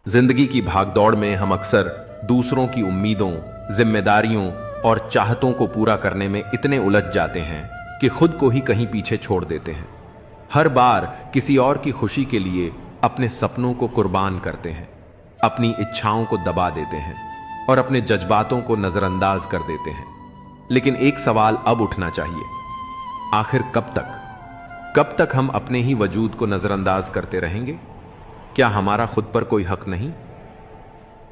जिंदगी की भागदौड़ में हम अक्सर दूसरों की उम्मीदों, जिम्मेदारियों और चाहतों को पूरा करने में इतने उलझ जाते हैं कि खुद को ही कहीं पीछे छोड़ देते हैं। हर बार किसी और की खुशी के लिए अपने सपनों को कुर्बान करते हैं, अपनी इच्छाओं को दबा देते हैं और अपने जज्बातों को नजरअंदाज कर देते हैं। लेकिन एक सवाल अब उठना चाहिए, आखिर कब तक हम अपने ही वजूद को नजरअंदाज करते रहेंगे? क्या हमारा खुद पर कोई हक नहीं?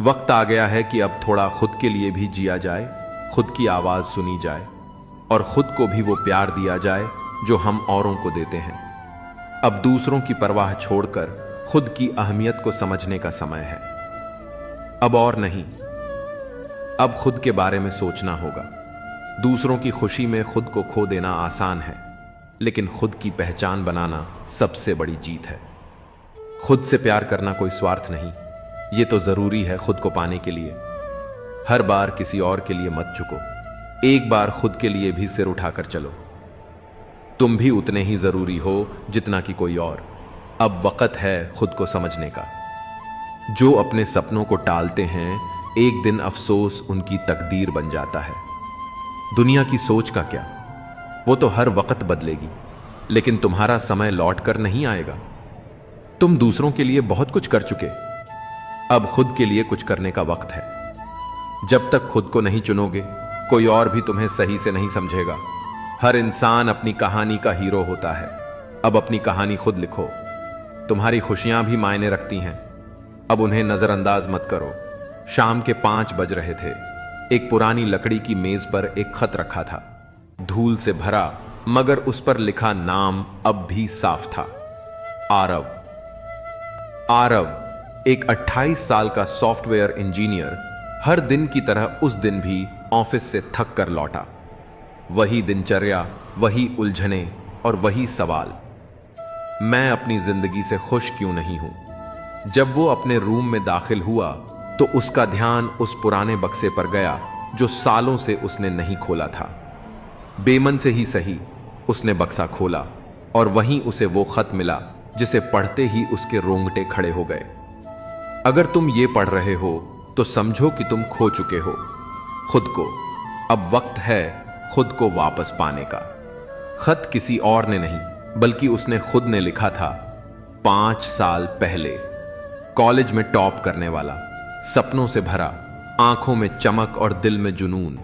वक्त आ गया है कि अब थोड़ा खुद के लिए भी जिया जाए, खुद की आवाज सुनी जाए और खुद को भी वो प्यार दिया जाए जो हम औरों को देते हैं। अब दूसरों की परवाह छोड़कर खुद की अहमियत को समझने का समय है। अब और नहीं, अब खुद के बारे में सोचना होगा। दूसरों की खुशी में खुद को खो देना आसान है, लेकिन खुद की पहचान बनाना सबसे बड़ी जीत है। खुद से प्यार करना कोई स्वार्थ नहीं, ये तो जरूरी है खुद को पाने के लिए। हर बार किसी और के लिए मत झुको, एक बार खुद के लिए भी सिर उठाकर चलो। तुम भी उतने ही जरूरी हो जितना कि कोई और। अब वक्त है खुद को समझने का। जो अपने सपनों को टालते हैं, एक दिन अफसोस उनकी तकदीर बन जाता है। दुनिया की सोच का क्या, वो तो हर वक्त बदलेगी, लेकिन तुम्हारा समय लौट कर नहीं आएगा। तुम दूसरों के लिए बहुत कुछ कर चुके, अब खुद के लिए कुछ करने का वक्त है। जब तक खुद को नहीं चुनोगे, कोई और भी तुम्हें सही से नहीं समझेगा। हर इंसान अपनी कहानी का हीरो होता है। अब अपनी कहानी खुद लिखो। तुम्हारी खुशियां भी मायने रखती हैं, अब उन्हें नजरअंदाज मत करो। शाम के 5 बज रहे थे। एक पुरानी लकड़ी की मेज पर एक खत रखा था, धूल से भरा, मगर उस पर लिखा नाम अब भी साफ था। आरव। एक 28 साल का सॉफ्टवेयर इंजीनियर हर दिन की तरह उस दिन भी ऑफिस से थक कर लौटा। वही दिनचर्या, वही उलझने और वही सवाल, मैं अपनी जिंदगी से खुश क्यों नहीं हूं? जब वो अपने रूम में दाखिल हुआ तो उसका ध्यान उस पुराने बक्से पर गया जो सालों से उसने नहीं खोला था। बेमन से ही सही, उसने बक्सा खोला और वहीं उसे वो खत मिला जिसे पढ़ते ही उसके रोंगटे खड़े हो गए। अगर तुम ये पढ़ रहे हो तो समझो कि तुम खो चुके हो खुद को। अब वक्त है खुद को वापस पाने का। खत किसी और ने नहीं, बल्कि उसने खुद ने लिखा था। 5 साल पहले कॉलेज में टॉप करने वाला, सपनों से भरा, आंखों में चमक और दिल में जुनून,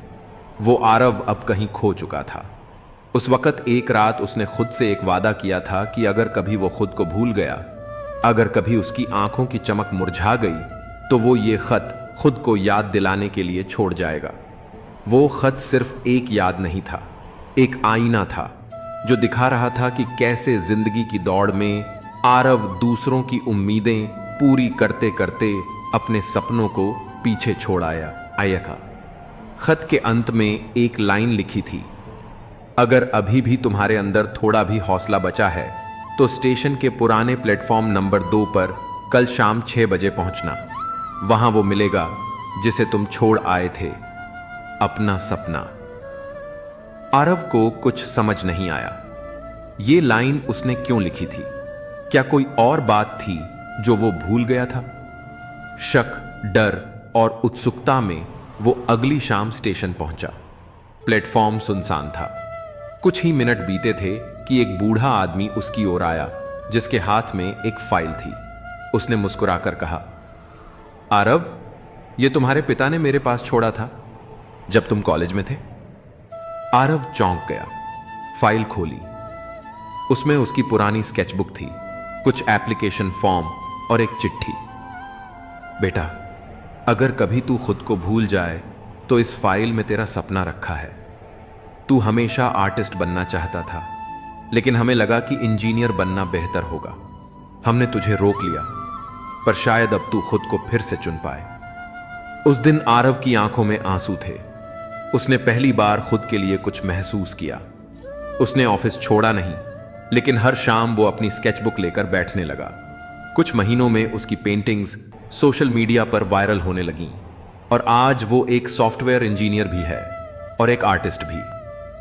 वो आरव अब कहीं खो चुका था। उस वक्त एक रात उसने खुद से एक वादा किया था कि अगर कभी वो खुद को भूल गया, अगर कभी उसकी आंखों की चमक मुरझा गई, तो वो ये खत खुद को याद दिलाने के लिए छोड़ जाएगा। वो खत सिर्फ एक याद नहीं था, एक आईना था जो दिखा रहा था कि कैसे जिंदगी की दौड़ में आरव दूसरों की उम्मीदें पूरी करते करते अपने सपनों को पीछे छोड़ आया था। खत के अंत में एक लाइन लिखी थी, अगर अभी भी तुम्हारे अंदर थोड़ा भी हौसला बचा है तो स्टेशन के पुराने प्लेटफॉर्म नंबर 2 पर कल शाम 6 बजे पहुंचना। वहां वो मिलेगा जिसे तुम छोड़ आए थे, अपना सपना। आरव को कुछ समझ नहीं आया। ये लाइन उसने क्यों लिखी थी? क्या कोई और बात थी जो वो भूल गया था? शक, डर और उत्सुकता में वो अगली शाम स्टेशन पहुंचा। प्लेटफॉर्म सुनसान था। कुछ ही मिनट बीते थे कि एक बूढ़ा आदमी उसकी ओर आया, जिसके हाथ में एक फाइल थी। उसने मुस्कुराकर कहा, आरव, ये तुम्हारे पिता ने मेरे पास छोड़ा था जब तुम कॉलेज में थे। आरव चौंक गया। फाइल खोली। उसमें उसकी पुरानी स्केचबुक थी, कुछ एप्लीकेशन फॉर्म और एक चिट्ठी। बेटा, अगर कभी तू खुद को भूल जाए तो इस फाइल में तेरा सपना रखा है। तू हमेशा आर्टिस्ट बनना चाहता था, लेकिन हमें लगा कि इंजीनियर बनना बेहतर होगा। हमने तुझे रोक लिया, पर शायद अब तू खुद को फिर से चुन पाए। उस दिन आरव की आंखों में आंसू थे। उसने पहली बार खुद के लिए कुछ महसूस किया। उसने ऑफिस छोड़ा नहीं, लेकिन हर शाम वो अपनी स्केचबुक लेकर बैठने लगा। कुछ महीनों में उसकी पेंटिंग्स सोशल मीडिया पर वायरल होने लगीं और आज वो एक सॉफ्टवेयर इंजीनियर भी है और एक आर्टिस्ट भी।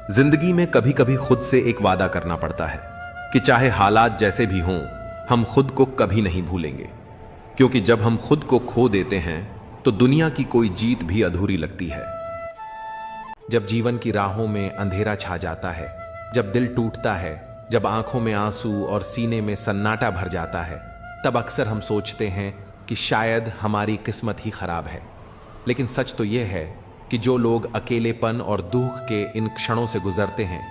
जिंदगी में कभी कभी खुद से एक वादा करना पड़ता है कि चाहे हालात जैसे भी हों, हम खुद को कभी नहीं भूलेंगे। क्योंकि जब हम खुद को खो देते हैं तो दुनिया की कोई जीत भी अधूरी लगती है। जब जीवन की राहों में अंधेरा छा जाता है, जब दिल टूटता है, जब आंखों में आंसू और सीने में सन्नाटा भर जाता है, तब अक्सर हम सोचते हैं कि शायद हमारी किस्मत ही खराब है। लेकिन सच तो यह है कि जो लोग अकेलेपन और दुख के इन क्षणों से गुजरते हैं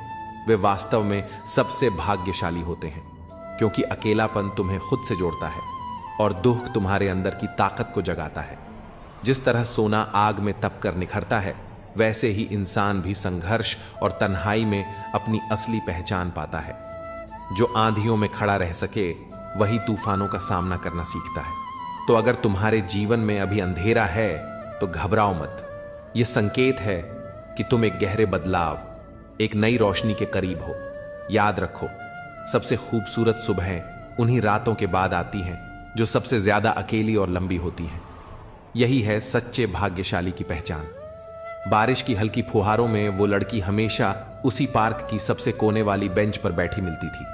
वे वास्तव में सबसे भाग्यशाली होते हैं, क्योंकि अकेलापन तुम्हें खुद से जोड़ता है और दुख तुम्हारे अंदर की ताकत को जगाता है। जिस तरह सोना आग में तप कर निखरता है, वैसे ही इंसान भी संघर्ष और तन्हाई में अपनी असली पहचान पाता है। जो आंधियों में खड़ा रह सके वही तूफानों का सामना करना सीखता है। तो अगर तुम्हारे जीवन में अभी अंधेरा है तो घबराओ मत। यह संकेत है कि तुम एक गहरे बदलाव, एक नई रोशनी के करीब हो। याद रखो, सबसे खूबसूरत सुबहें उन्हीं रातों के बाद आती हैं जो सबसे ज्यादा अकेली और लंबी होती हैं। यही है सच्चे भाग्यशाली की पहचान। बारिश की हल्की फुहारों में वो लड़की हमेशा उसी पार्क की सबसे कोने वाली बेंच पर बैठी मिलती थी।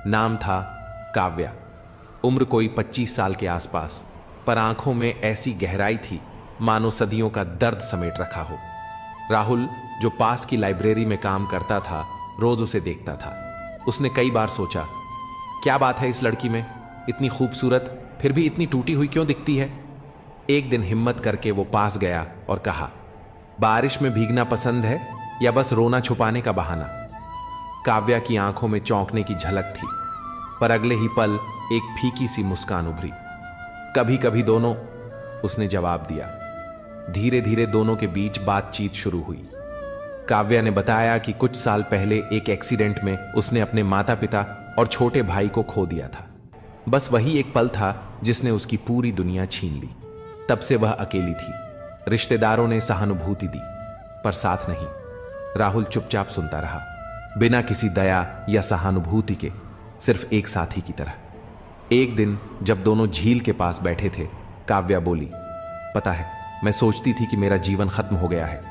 नाम था काव्या। उम्र कोई 25 साल के आसपास, पर आंखों में ऐसी गहराई थी मानो सदियों का दर्द समेट रखा हो। राहुल, जो पास की लाइब्रेरी में काम करता था, रोज उसे देखता था। उसने कई बार सोचा, क्या बात है इस लड़की में, इतनी खूबसूरत फिर भी इतनी टूटी हुई क्यों दिखती है। एक दिन हिम्मत करके वो पास गया और कहा, बारिश में भीगना पसंद है या बस रोना छुपाने का बहाना। काव्या की आंखों में चौंकने की झलक थी, पर अगले ही पल एक फीकी सी मुस्कान उभरी। कभी कभी दोनों, उसने जवाब दिया। धीरे धीरे दोनों के बीच बातचीत शुरू हुई। काव्या ने बताया कि कुछ साल पहले एक एक्सीडेंट में उसने अपने माता पिता और छोटे भाई को खो दिया था। बस वही एक पल था जिसने उसकी पूरी दुनिया छीन ली। तब से वह अकेली थी। रिश्तेदारों ने सहानुभूति दी, पर साथ नहीं। राहुल चुपचाप सुनता रहा, बिना किसी दया या सहानुभूति के, सिर्फ एक साथी की तरह। एक दिन जब दोनों झील के पास बैठे थे, काव्या बोली, पता है, मैं सोचती थी कि मेरा जीवन खत्म हो गया है,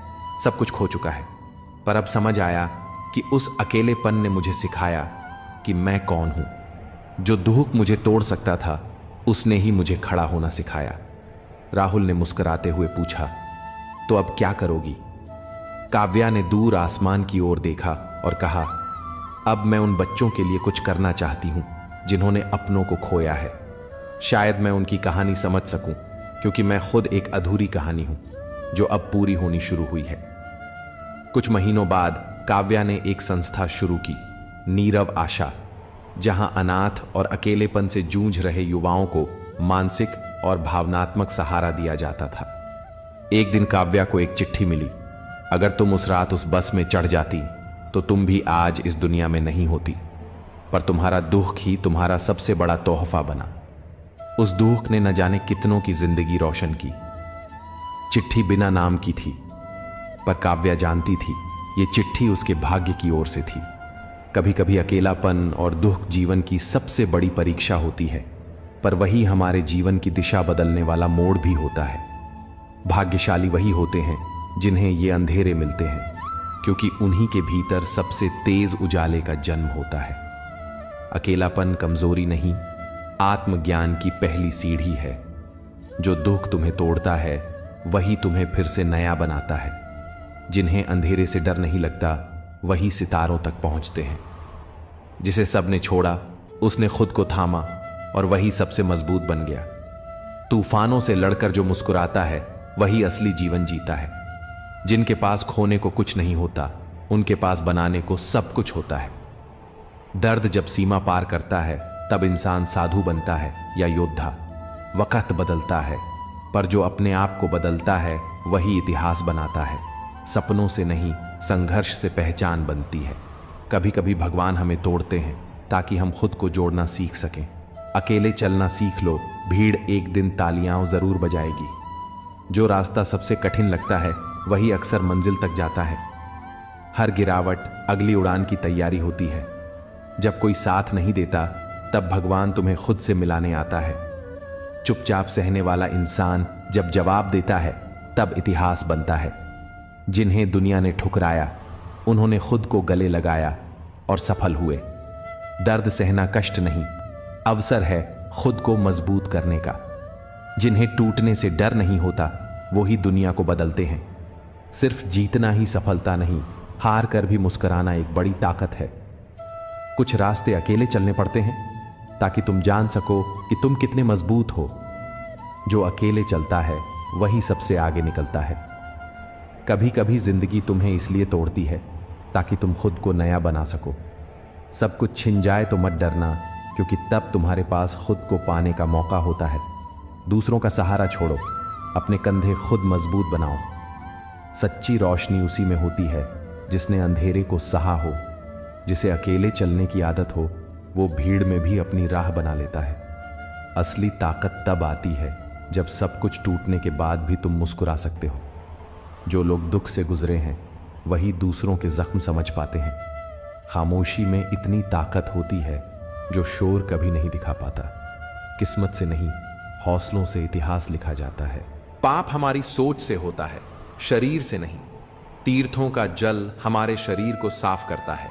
सब कुछ खो चुका है। पर अब समझ आया कि उस अकेलेपन ने मुझे सिखाया कि मैं कौन हूं। जो दुख मुझे तोड़ सकता था, उसने ही मुझे खड़ा होना सिखाया। राहुल ने मुस्कुराते हुए पूछा, तो अब क्या करोगी। काव्या ने दूर आसमान की ओर देखा और कहा, अब मैं उन बच्चों के लिए कुछ करना चाहती हूं जिन्होंने अपनों को खोया है। शायद मैं उनकी कहानी समझ सकूं, क्योंकि मैं खुद एक अधूरी कहानी हूं जो अब पूरी होनी शुरू हुई है। कुछ महीनों बाद काव्या ने एक संस्था शुरू की, नीरव आशा, जहां अनाथ और अकेलेपन से जूझ रहे युवाओं को मानसिक और भावनात्मक सहारा दिया जाता था। एक दिन काव्या को एक चिट्ठी मिली, अगर तुम उस रात उस बस में चढ़ जाती तो तुम भी आज इस दुनिया में नहीं होती, पर तुम्हारा दुख ही तुम्हारा सबसे बड़ा तोहफा बना। उस दुख ने न जाने कितनों की जिंदगी रोशन की। चिट्ठी बिना नाम की थी, पर काव्या जानती थी ये चिट्ठी उसके भाग्य की ओर से थी। कभी कभी अकेलापन और दुख जीवन की सबसे बड़ी परीक्षा होती है, पर वही हमारे जीवन की दिशा बदलने वाला मोड़ भी होता है। भाग्यशाली वही होते हैं जिन्हें ये अंधेरे मिलते हैं, क्योंकि उन्हीं के भीतर सबसे तेज उजाले का जन्म होता है। अकेलापन कमजोरी नहीं, आत्मज्ञान की पहली सीढ़ी है। जो दुख तुम्हें तोड़ता है वही तुम्हें फिर से नया बनाता है। जिन्हें अंधेरे से डर नहीं लगता वही सितारों तक पहुंचते हैं। जिसे सबने छोड़ा उसने खुद को थामा और वही सबसे मजबूत बन गया। तूफानों से लड़कर जो मुस्कुराता है वही असली जीवन जीता है। जिनके पास खोने को कुछ नहीं होता, उनके पास बनाने को सब कुछ होता है। दर्द जब सीमा पार करता है तब इंसान साधु बनता है या योद्धा। वक्त बदलता है, पर जो अपने आप को बदलता है वही इतिहास बनाता है। सपनों से नहीं, संघर्ष से पहचान बनती है। कभी कभी भगवान हमें तोड़ते हैं ताकि हम खुद को जोड़ना सीख सकें। अकेले चलना सीख लो, भीड़ एक दिन तालियां जरूर बजाएगी। जो रास्ता सबसे कठिन लगता है वही अक्सर मंजिल तक जाता है। हर गिरावट अगली उड़ान की तैयारी होती है। जब कोई साथ नहीं देता तब भगवान तुम्हें खुद से मिलाने आता है। चुपचाप सहने वाला इंसान जब जवाब देता है तब इतिहास बनता है। जिन्हें दुनिया ने ठुकराया उन्होंने खुद को गले लगाया और सफल हुए। दर्द सहना कष्ट नहीं, अवसर है खुद को मजबूत करने का। जिन्हें टूटने से डर नहीं होता वो ही दुनिया को बदलते हैं। सिर्फ जीतना ही सफलता नहीं, हार कर भी मुस्कुराना एक बड़ी ताकत है। कुछ रास्ते अकेले चलने पड़ते हैं ताकि तुम जान सको कि तुम कितने मजबूत हो। जो अकेले चलता है वही सबसे आगे निकलता है। कभी कभी जिंदगी तुम्हें इसलिए तोड़ती है ताकि तुम खुद को नया बना सको। सब कुछ छिन जाए तो मत डरना, क्योंकि तब तुम्हारे पास खुद को पाने का मौका होता है। दूसरों का सहारा छोड़ो, अपने कंधे खुद मजबूत बनाओ। सच्ची रोशनी उसी में होती है जिसने अंधेरे को सहा हो। जिसे अकेले चलने की आदत हो वो भीड़ में भी अपनी राह बना लेता है। असली ताकत तब आती है जब सब कुछ टूटने के बाद भी तुम मुस्कुरा सकते हो। जो लोग दुख से गुजरे हैं वही दूसरों के जख्म समझ पाते हैं। खामोशी में इतनी ताकत होती है जो शोर कभी नहीं दिखा पाता। किस्मत से नहीं, हौसलों से इतिहास लिखा जाता है। पाप हमारी सोच से होता है, शरीर से नहीं। तीर्थों का जल हमारे शरीर को साफ करता है।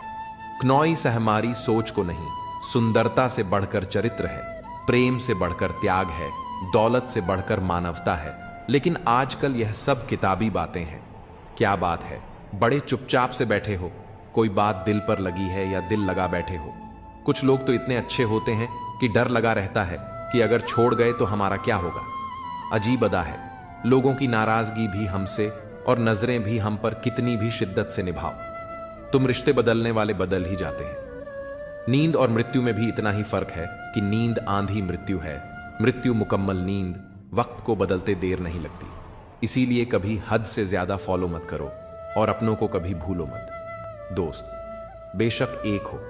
क्नौई से हमारी सोच को नहीं। सुंदरता से बढ़कर चरित्र है, प्रेम से बढ़कर त्याग है, दौलत से बढ़कर मानवता है। लेकिन आजकल यह सब किताबी बातें हैं। क्या बात है, बड़े चुपचाप से बैठे हो। कोई बात दिल पर लगी है या दिल लगा बैठे हो। कुछ लोग तो इतने अच्छे होते हैं कि डर लगा रहता है कि अगर छोड़ गए तो हमारा क्या होगा। अजीब अदा है, लोगों की नाराजगी भी हमसे और नजरें भी हम पर कितनी भी शिद्दत से निभाओ, तुम रिश्ते बदलने वाले बदल ही जाते हैं। नींद और मृत्यु में भी इतना ही फर्क है कि नींद आंधी मृत्यु है, मृत्यु मुकम्मल नींद। वक्त को बदलते देर नहीं लगती। इसीलिए कभी हद से ज्यादा फॉलो मत करो और अपनों को कभी भूलो मत। दोस्त बेशक एक हो,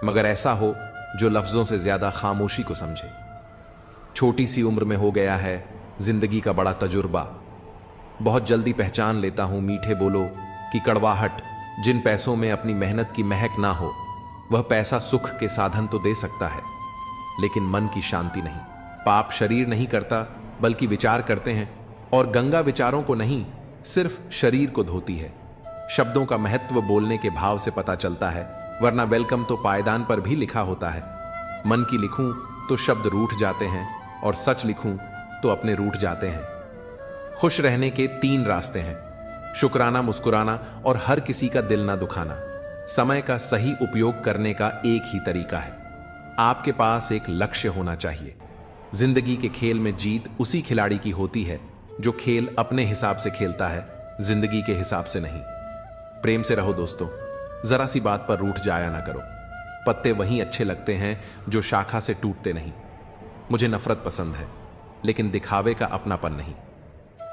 मगर ऐसा हो जो लफ्जों से ज्यादा खामोशी को समझे। छोटी सी उम्र में हो गया है जिंदगी का बड़ा तजुर्बा। बहुत जल्दी पहचान लेता हूं मीठे बोलो की कड़वाहट। जिन पैसों में अपनी मेहनत की महक ना हो, वह पैसा सुख के साधन तो दे सकता है, लेकिन मन की शांति नहीं। पाप शरीर नहीं करता बल्कि विचार करते हैं, और गंगा विचारों को नहीं सिर्फ शरीर को धोती है। शब्दों का महत्व बोलने के भाव से पता चलता है, वरना वेलकम तो पायदान पर भी लिखा होता है। मन की लिखूं तो शब्द रूठ जाते हैं, और सच लिखूं तो अपने रूठ जाते हैं। खुश रहने के 3 रास्ते हैं, शुक्राना, मुस्कुराना और हर किसी का दिल ना दुखाना। समय का सही उपयोग करने का एक ही तरीका है, आपके पास एक लक्ष्य होना चाहिए। जिंदगी के खेल में जीत उसी खिलाड़ी की होती है जो खेल अपने हिसाब से खेलता है, जिंदगी के हिसाब से नहीं। प्रेम से रहो दोस्तों, जरा सी बात पर रूठ जाया ना करो। पत्ते वहीं अच्छे लगते हैं जो शाखा से टूटते नहीं। मुझे नफरत पसंद है, लेकिन दिखावे का अपनापन नहीं।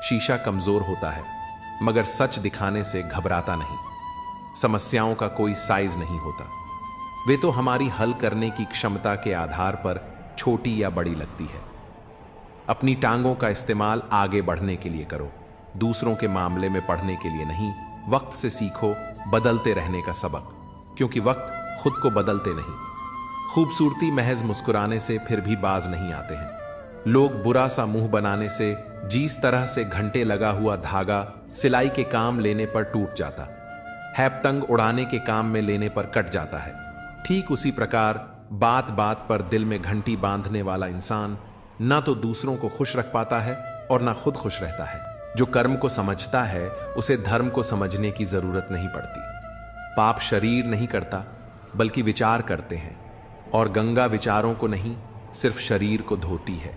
शीशा कमजोर होता है, मगर सच दिखाने से घबराता नहीं। समस्याओं का कोई साइज नहीं होता, वे तो हमारी हल करने की क्षमता के आधार पर छोटी या बड़ी लगती है। अपनी टांगों का इस्तेमाल आगे बढ़ने के लिए करो, दूसरों के मामले में पढ़ने के लिए नहीं। वक्त से सीखो बदलते रहने का सबक, क्योंकि वक्त खुद को बदलते नहीं। खूबसूरती महज मुस्कुराने से फिर भी बाज नहीं आते हैं। लोग बुरा सा मुंह बनाने से, जिस तरह से घंटे लगा हुआ धागा सिलाई के काम लेने पर टूट जाता है, पतंग उड़ाने के काम में लेने पर कट जाता है, ठीक उसी प्रकार बात बात पर दिल में घंटी बांधने वाला इंसान ना तो दूसरों को खुश रख पाता है और ना खुद खुश रहता है। जो कर्म को समझता है उसे धर्म को समझने की जरूरत नहीं पड़ती। पाप शरीर नहीं करता बल्कि विचार करते हैं, और गंगा विचारों को नहीं सिर्फ शरीर को धोती है।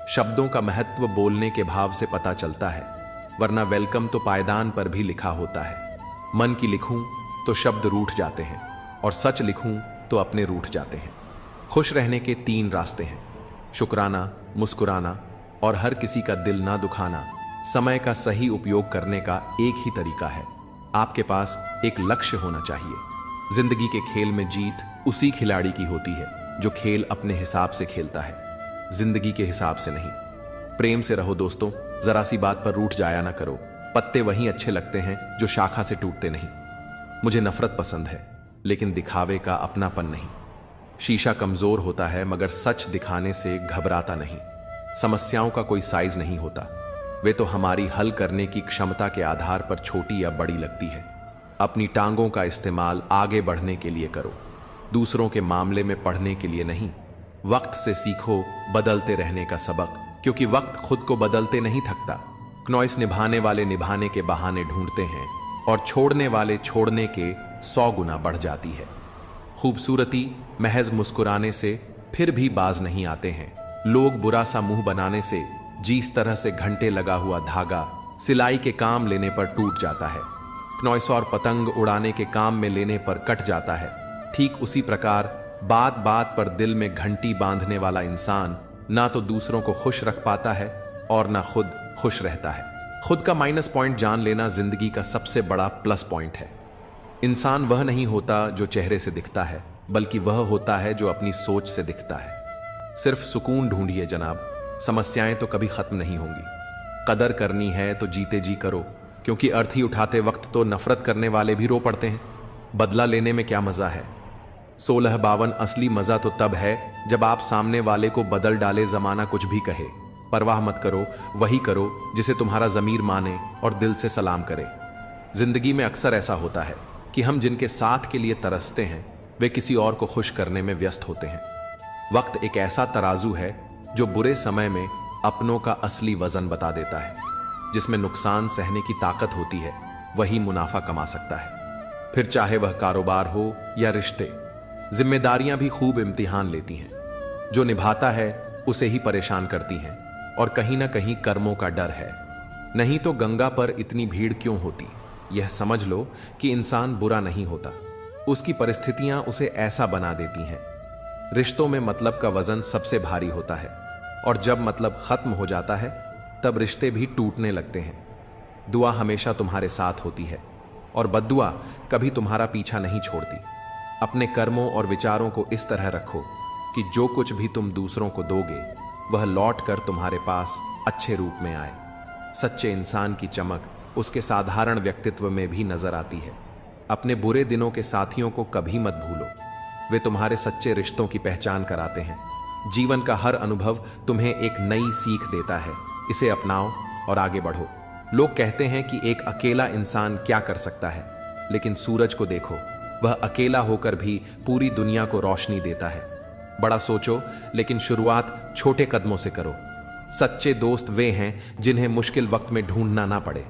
शब्दों का महत्व बोलने के भाव से पता चलता है, वरना वेलकम तो पायदान पर भी लिखा होता है। मन की लिखूं तो शब्द रूठ जाते हैं, और सच लिखूं तो अपने रूठ जाते हैं। खुश रहने के 3 रास्ते हैं, शुक्राना, मुस्कुराना और हर किसी का दिल ना दुखाना। समय का सही उपयोग करने का एक ही तरीका है, आपके पास एक लक्ष्य होना चाहिए। जिंदगी के खेल में जीत उसी खिलाड़ी की होती है जो खेल अपने हिसाब से खेलता है, जिंदगी के हिसाब से नहीं। प्रेम से रहो दोस्तों, जरा सी बात पर रूठ जाया ना करो। पत्ते वहीं अच्छे लगते हैं जो शाखा से टूटते नहीं। मुझे नफरत पसंद है, लेकिन दिखावे का अपनापन नहीं। शीशा कमजोर होता है, मगर सच दिखाने से घबराता नहीं। समस्याओं का कोई साइज नहीं होता, वे तो हमारी हल करने की क्षमता के आधार पर छोटी या बड़ी लगती है। अपनी टांगों का इस्तेमाल आगे बढ़ने के लिए करो, दूसरों के मामले में पढ़ने के लिए नहीं। वक्त से सीखो बदलते रहने का सबक, क्योंकि वक्त खुद को बदलते नहीं थकता। क्नॉइस निभाने वाले निभाने के बहाने ढूंढते हैं और छोड़ने वाले छोड़ने के 100 गुना बढ़ जाती है। खूबसूरती महज मुस्कुराने से फिर भी बाज नहीं आते हैं। लोग बुरा सा मुंह बनाने से जिस तरह से घंटे लगा हुआ धागा सिलाई के काम लेने पर टूट जाता है, क्नॉइस और पतंग उड़ाने के काम में लेने पर कट जाता है, ठीक उसी प्रकार बात बात पर दिल में घंटी बांधने वाला इंसान ना तो दूसरों को खुश रख पाता है और ना खुद खुश रहता है। खुद का माइनस पॉइंट जान लेना जिंदगी का सबसे बड़ा प्लस पॉइंट है। इंसान वह नहीं होता जो चेहरे से दिखता है, बल्कि वह होता है जो अपनी सोच से दिखता है। सिर्फ सुकून ढूंढिए जनाब, समस्याएं तो कभी खत्म नहीं होंगी। कदर करनी है तो जीते जी करो, क्योंकि अर्थी उठाते वक्त तो नफरत करने वाले भी रो पड़ते हैं। बदला लेने में क्या मजा है? 1652 असली मजा तो तब है जब आप सामने वाले को बदल डाले, जमाना कुछ भी कहे। परवाह मत करो, वही करो जिसे तुम्हारा जमीर माने और दिल से सलाम करे। जिंदगी में अक्सर ऐसा होता है कि हम जिनके साथ के लिए तरसते हैं वे किसी और को खुश करने में व्यस्त होते हैं। वक्त एक ऐसा तराजू है जो बुरे समय में अपनों का असली वजन बता देता है। जिसमें नुकसान सहने की ताकत होती है वही मुनाफा कमा सकता है। फिर चाहे वह कारोबार हो या रिश्ते, जिम्मेदारियां भी खूब इम्तिहान लेती हैं। जो निभाता है उसे ही परेशान करती हैं, और कहीं ना कहीं कर्मों का डर है। नहीं तो गंगा पर इतनी भीड़ क्यों होती? यह समझ लो कि इंसान बुरा नहीं होता, उसकी परिस्थितियां उसे ऐसा बना देती हैं। रिश्तों में मतलब का वजन सबसे भारी होता है, और जब मतलब खत्म हो जाता है तब रिश्ते भी टूटने लगते हैं। दुआ हमेशा तुम्हारे साथ होती है और बद्दुआ कभी तुम्हारा पीछा नहीं छोड़ती। अपने कर्मों और विचारों को इस तरह रखो कि जो कुछ भी तुम दूसरों को दोगे वह लौट कर तुम्हारे पास अच्छे रूप में आए। सच्चे इंसान की चमक उसके साधारण व्यक्तित्व में भी नजर आती है। अपने बुरे दिनों के साथियों को कभी मत भूलो, वे तुम्हारे सच्चे रिश्तों की पहचान कराते हैं। जीवन का हर अनुभव तुम्हें एक नई सीख देता है, इसे अपनाओ और आगे बढ़ो। लोग कहते हैं कि एक अकेला इंसान क्या कर सकता है, लेकिन सूरज को देखो, वह अकेला होकर भी पूरी दुनिया को रोशनी देता है। बड़ा सोचो, लेकिन शुरुआत छोटे कदमों से करो। सच्चे दोस्त वे हैं जिन्हें मुश्किल वक्त में ढूंढना ना पड़े।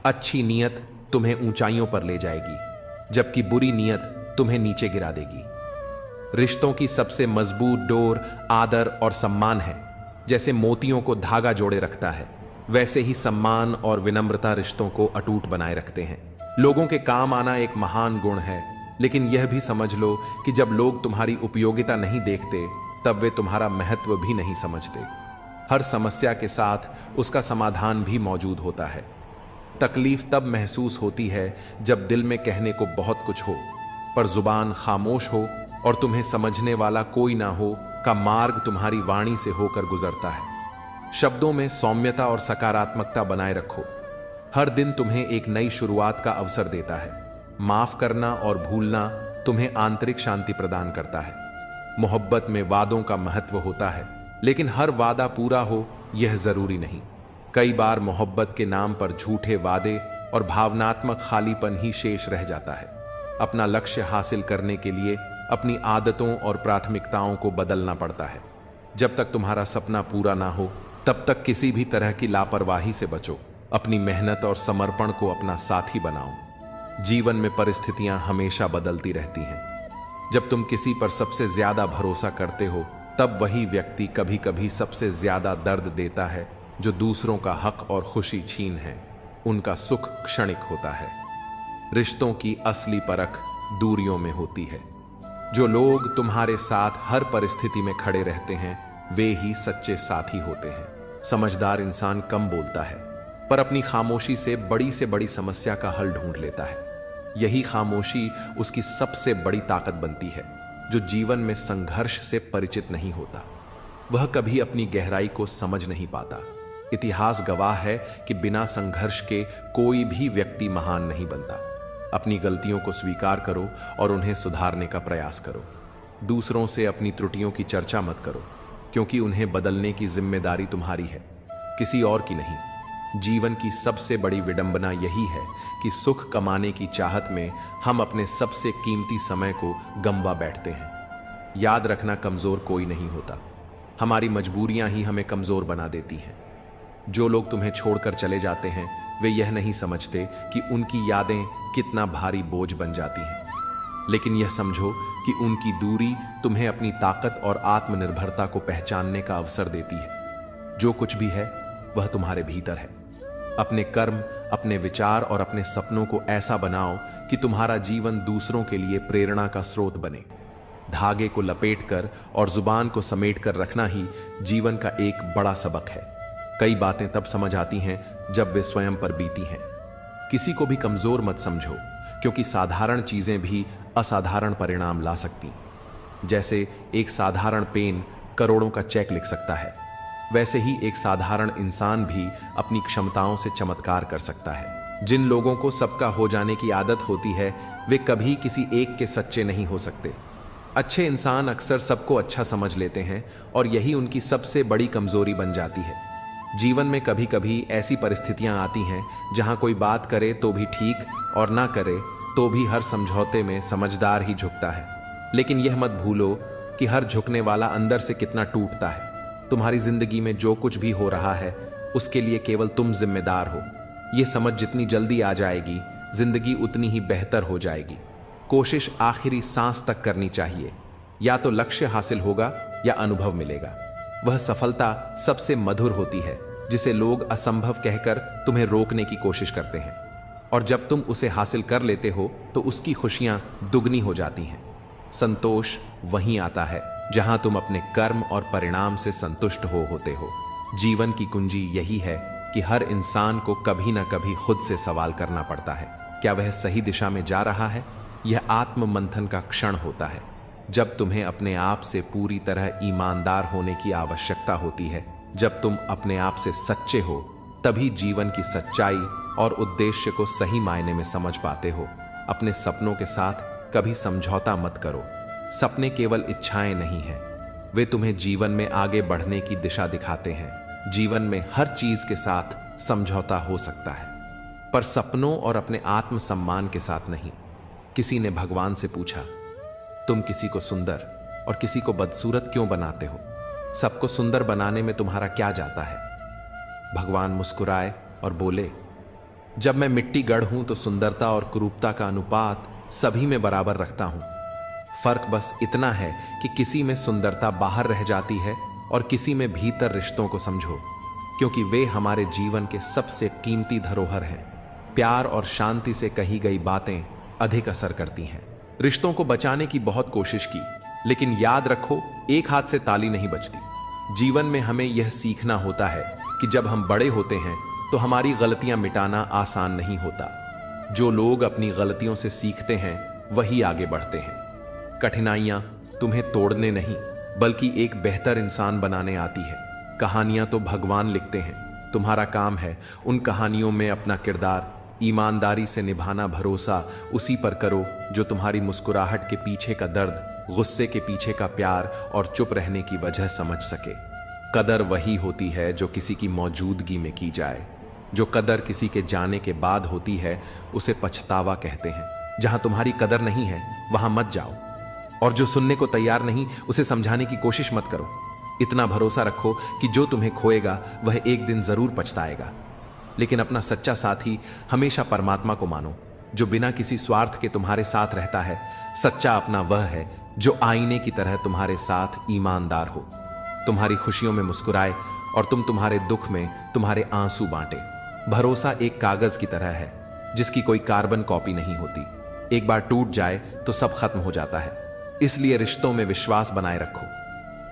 अच्छी नीयत तुम्हें ऊंचाइयों पर ले जाएगी, जबकि बुरी नीयत तुम्हें नीचे गिरा देगी। रिश्तों की सबसे मजबूत डोर आदर और सम्मान है। जैसे मोतियों को धागा जोड़े रखता है, वैसे ही सम्मान और विनम्रता रिश्तों को अटूट बनाए रखते हैं। लोगों के काम आना एक महान गुण है, लेकिन यह भी समझ लो कि जब लोग तुम्हारी उपयोगिता नहीं देखते तब वे तुम्हारा महत्व भी नहीं समझते। हर समस्या के साथ उसका समाधान भी मौजूद होता है। तकलीफ तब महसूस होती है जब दिल में कहने को बहुत कुछ हो, पर जुबान खामोश हो और तुम्हें समझने वाला कोई ना हो का मार्ग तुम्हारी वाणी से होकर गुजरता है। शब्दों में सौम्यता और सकारात्मकता बनाए रखो। हर दिन तुम्हें एक नई शुरुआत का अवसर देता है। माफ करना और भूलना तुम्हें आंतरिक शांति प्रदान करता है। मोहब्बत में वादों का महत्व होता है, लेकिन हर वादा पूरा हो यह जरूरी नहीं। कई बार मोहब्बत के नाम पर झूठे वादे और भावनात्मक खालीपन ही शेष रह जाता है। अपना लक्ष्य हासिल करने के लिए अपनी आदतों और प्राथमिकताओं को बदलना पड़ता है। जब तक तुम्हारा सपना पूरा ना हो तब तक किसी भी तरह की लापरवाही से बचो। अपनी मेहनत और समर्पण को अपना साथी बनाओ। जीवन में परिस्थितियां हमेशा बदलती रहती हैं। जब तुम किसी पर सबसे ज्यादा भरोसा करते हो तब वही व्यक्ति कभी कभी सबसे ज्यादा दर्द देता है। जो दूसरों का हक और खुशी छीन है, उनका सुख क्षणिक होता है। रिश्तों की असली परख दूरियों में होती है। जो लोग तुम्हारे साथ हर परिस्थिति में खड़े रहते हैं वे ही सच्चे साथी होते हैं। समझदार इंसान कम बोलता है, पर अपनी खामोशी से बड़ी समस्या का हल ढूंढ लेता है। यही खामोशी उसकी सबसे बड़ी ताकत बनती है। जो जीवन में संघर्ष से परिचित नहीं होता वह कभी अपनी गहराई को समझ नहीं पाता। इतिहास गवाह है कि बिना संघर्ष के कोई भी व्यक्ति महान नहीं बनता। अपनी गलतियों को स्वीकार करो और उन्हें सुधारने का प्रयास करो। दूसरों से अपनी त्रुटियों की चर्चा मत करो, क्योंकि उन्हें बदलने की जिम्मेदारी तुम्हारी है, किसी और की नहीं। जीवन की सबसे बड़ी विडंबना यही है कि सुख कमाने की चाहत में हम अपने सबसे कीमती समय को गंवा बैठते हैं। याद रखना, कमजोर कोई नहीं होता, हमारी मजबूरियां ही हमें कमजोर बना देती हैं। जो लोग तुम्हें छोड़कर चले जाते हैं वे यह नहीं समझते कि उनकी यादें कितना भारी बोझ बन जाती हैं। लेकिन यह समझो कि उनकी दूरी तुम्हें अपनी ताकत और आत्मनिर्भरता को पहचानने का अवसर देती है। जो कुछ भी है वह तुम्हारे भीतर है। अपने कर्म, अपने विचार और अपने सपनों को ऐसा बनाओ कि तुम्हारा जीवन दूसरों के लिए प्रेरणा का स्रोत बने। धागे को लपेटकर और जुबान को समेटकर रखना ही जीवन का एक बड़ा सबक है। कई बातें तब समझ आती हैं जब वे स्वयं पर बीती हैं। किसी को भी कमजोर मत समझो, क्योंकि साधारण चीजें भी असाधारण परिणाम ला सकती। जैसे एक साधारण पेन करोड़ों का चेक लिख सकता है, वैसे ही एक साधारण इंसान भी अपनी क्षमताओं से चमत्कार कर सकता है। जिन लोगों को सबका हो जाने की आदत होती है वे कभी किसी एक के सच्चे नहीं हो सकते। अच्छे इंसान अक्सर सबको अच्छा समझ लेते हैं और यही उनकी सबसे बड़ी कमजोरी बन जाती है। जीवन में कभी कभी ऐसी परिस्थितियां आती हैं जहां कोई बात करे तो भी ठीक और ना करे तो भी हर समझौते में समझदार ही झुकता है। लेकिन यह मत भूलो कि हर झुकने वाला अंदर से कितना टूटता है। तुम्हारी जिंदगी में जो कुछ भी हो रहा है उसके लिए केवल तुम जिम्मेदार हो। यह समझ जितनी जल्दी आ जाएगी जिंदगी उतनी ही बेहतर हो जाएगी। कोशिश आखिरी सांस तक करनी चाहिए। या तो लक्ष्य हासिल होगा या अनुभव मिलेगा। वह सफलता सबसे मधुर होती है जिसे लोग असंभव कहकर तुम्हें रोकने की कोशिश करते हैं, और जब तुम उसे हासिल कर लेते हो तो उसकी खुशियां दुगनी हो जाती हैं। संतोष वहीं आता है जहां तुम अपने कर्म और परिणाम से संतुष्ट होते हो। जीवन की कुंजी यही है कि हर इंसान को कभी ना कभी खुद से सवाल करना पड़ता है, क्या वह सही दिशा में जा रहा है। यह आत्म मंथन का क्षण होता है जब तुम्हें अपने आप से पूरी तरह ईमानदार होने की आवश्यकता होती है। जब तुम अपने आप से सच्चे हो तभी जीवन की सच्चाई और उद्देश्य को सही मायने में समझ पाते हो। अपने सपनों के साथ कभी समझौता मत करो। सपने केवल इच्छाएं नहीं हैं, वे तुम्हें जीवन में आगे बढ़ने की दिशा दिखाते हैं। जीवन में हर चीज के साथ समझौता हो सकता है, पर सपनों और अपने आत्म सम्मान के साथ नहीं। किसी ने भगवान से पूछा, तुम किसी को सुंदर और किसी को बदसूरत क्यों बनाते हो? सबको सुंदर बनाने में तुम्हारा क्या जाता है? भगवान मुस्कुराए और बोले, जब मैं मिट्टी गढ़ हूं तो सुंदरता और कुरूपता का अनुपात सभी में बराबर रखता हूं। फर्क बस इतना है कि किसी में सुंदरता बाहर रह जाती है और किसी में भीतर। रिश्तों को समझो, क्योंकि वे हमारे जीवन के सबसे कीमती धरोहर हैं। प्यार और शांति से कही गई बातें अधिक असर करती हैं। रिश्तों को बचाने की बहुत कोशिश की, लेकिन याद रखो एक हाथ से ताली नहीं बजती। जीवन में हमें यह सीखना होता है कि जब हम बड़े होते हैं तो हमारी गलतियां मिटाना आसान नहीं होता। जो लोग अपनी गलतियों से सीखते हैं वही आगे बढ़ते हैं। कठिनाइयां तुम्हें तोड़ने नहीं बल्कि एक बेहतर इंसान बनाने आती है। कहानियां तो भगवान लिखते हैं, तुम्हारा काम है उन कहानियों में अपना किरदार ईमानदारी से निभाना। भरोसा उसी पर करो जो तुम्हारी मुस्कुराहट के पीछे का दर्द, गुस्से के पीछे का प्यार और चुप रहने की वजह समझ सके। कदर वही होती है जो किसी की मौजूदगी में की जाए। जो कदर किसी के जाने के बाद होती है उसे पछतावा कहते हैं। जहां तुम्हारी कदर नहीं है वहां मत जाओ, और जो सुनने को तैयार नहीं उसे समझाने की कोशिश मत करो। इतना भरोसा रखो कि जो तुम्हें खोएगा वह एक दिन जरूर पछताएगा। लेकिन अपना सच्चा साथी हमेशा परमात्मा को मानो, जो बिना किसी स्वार्थ के तुम्हारे साथ रहता है। सच्चा अपना वह है जो आईने की तरह तुम्हारे साथ ईमानदार हो, तुम्हारी खुशियों में मुस्कुराए और तुम तुम्हारे दुख में तुम्हारे आंसू बांटे। भरोसा एक कागज की तरह है जिसकी कोई कार्बन कॉपी नहीं होती। एक बार टूट जाए तो सब खत्म हो जाता है। इसलिए रिश्तों में विश्वास बनाए रखो,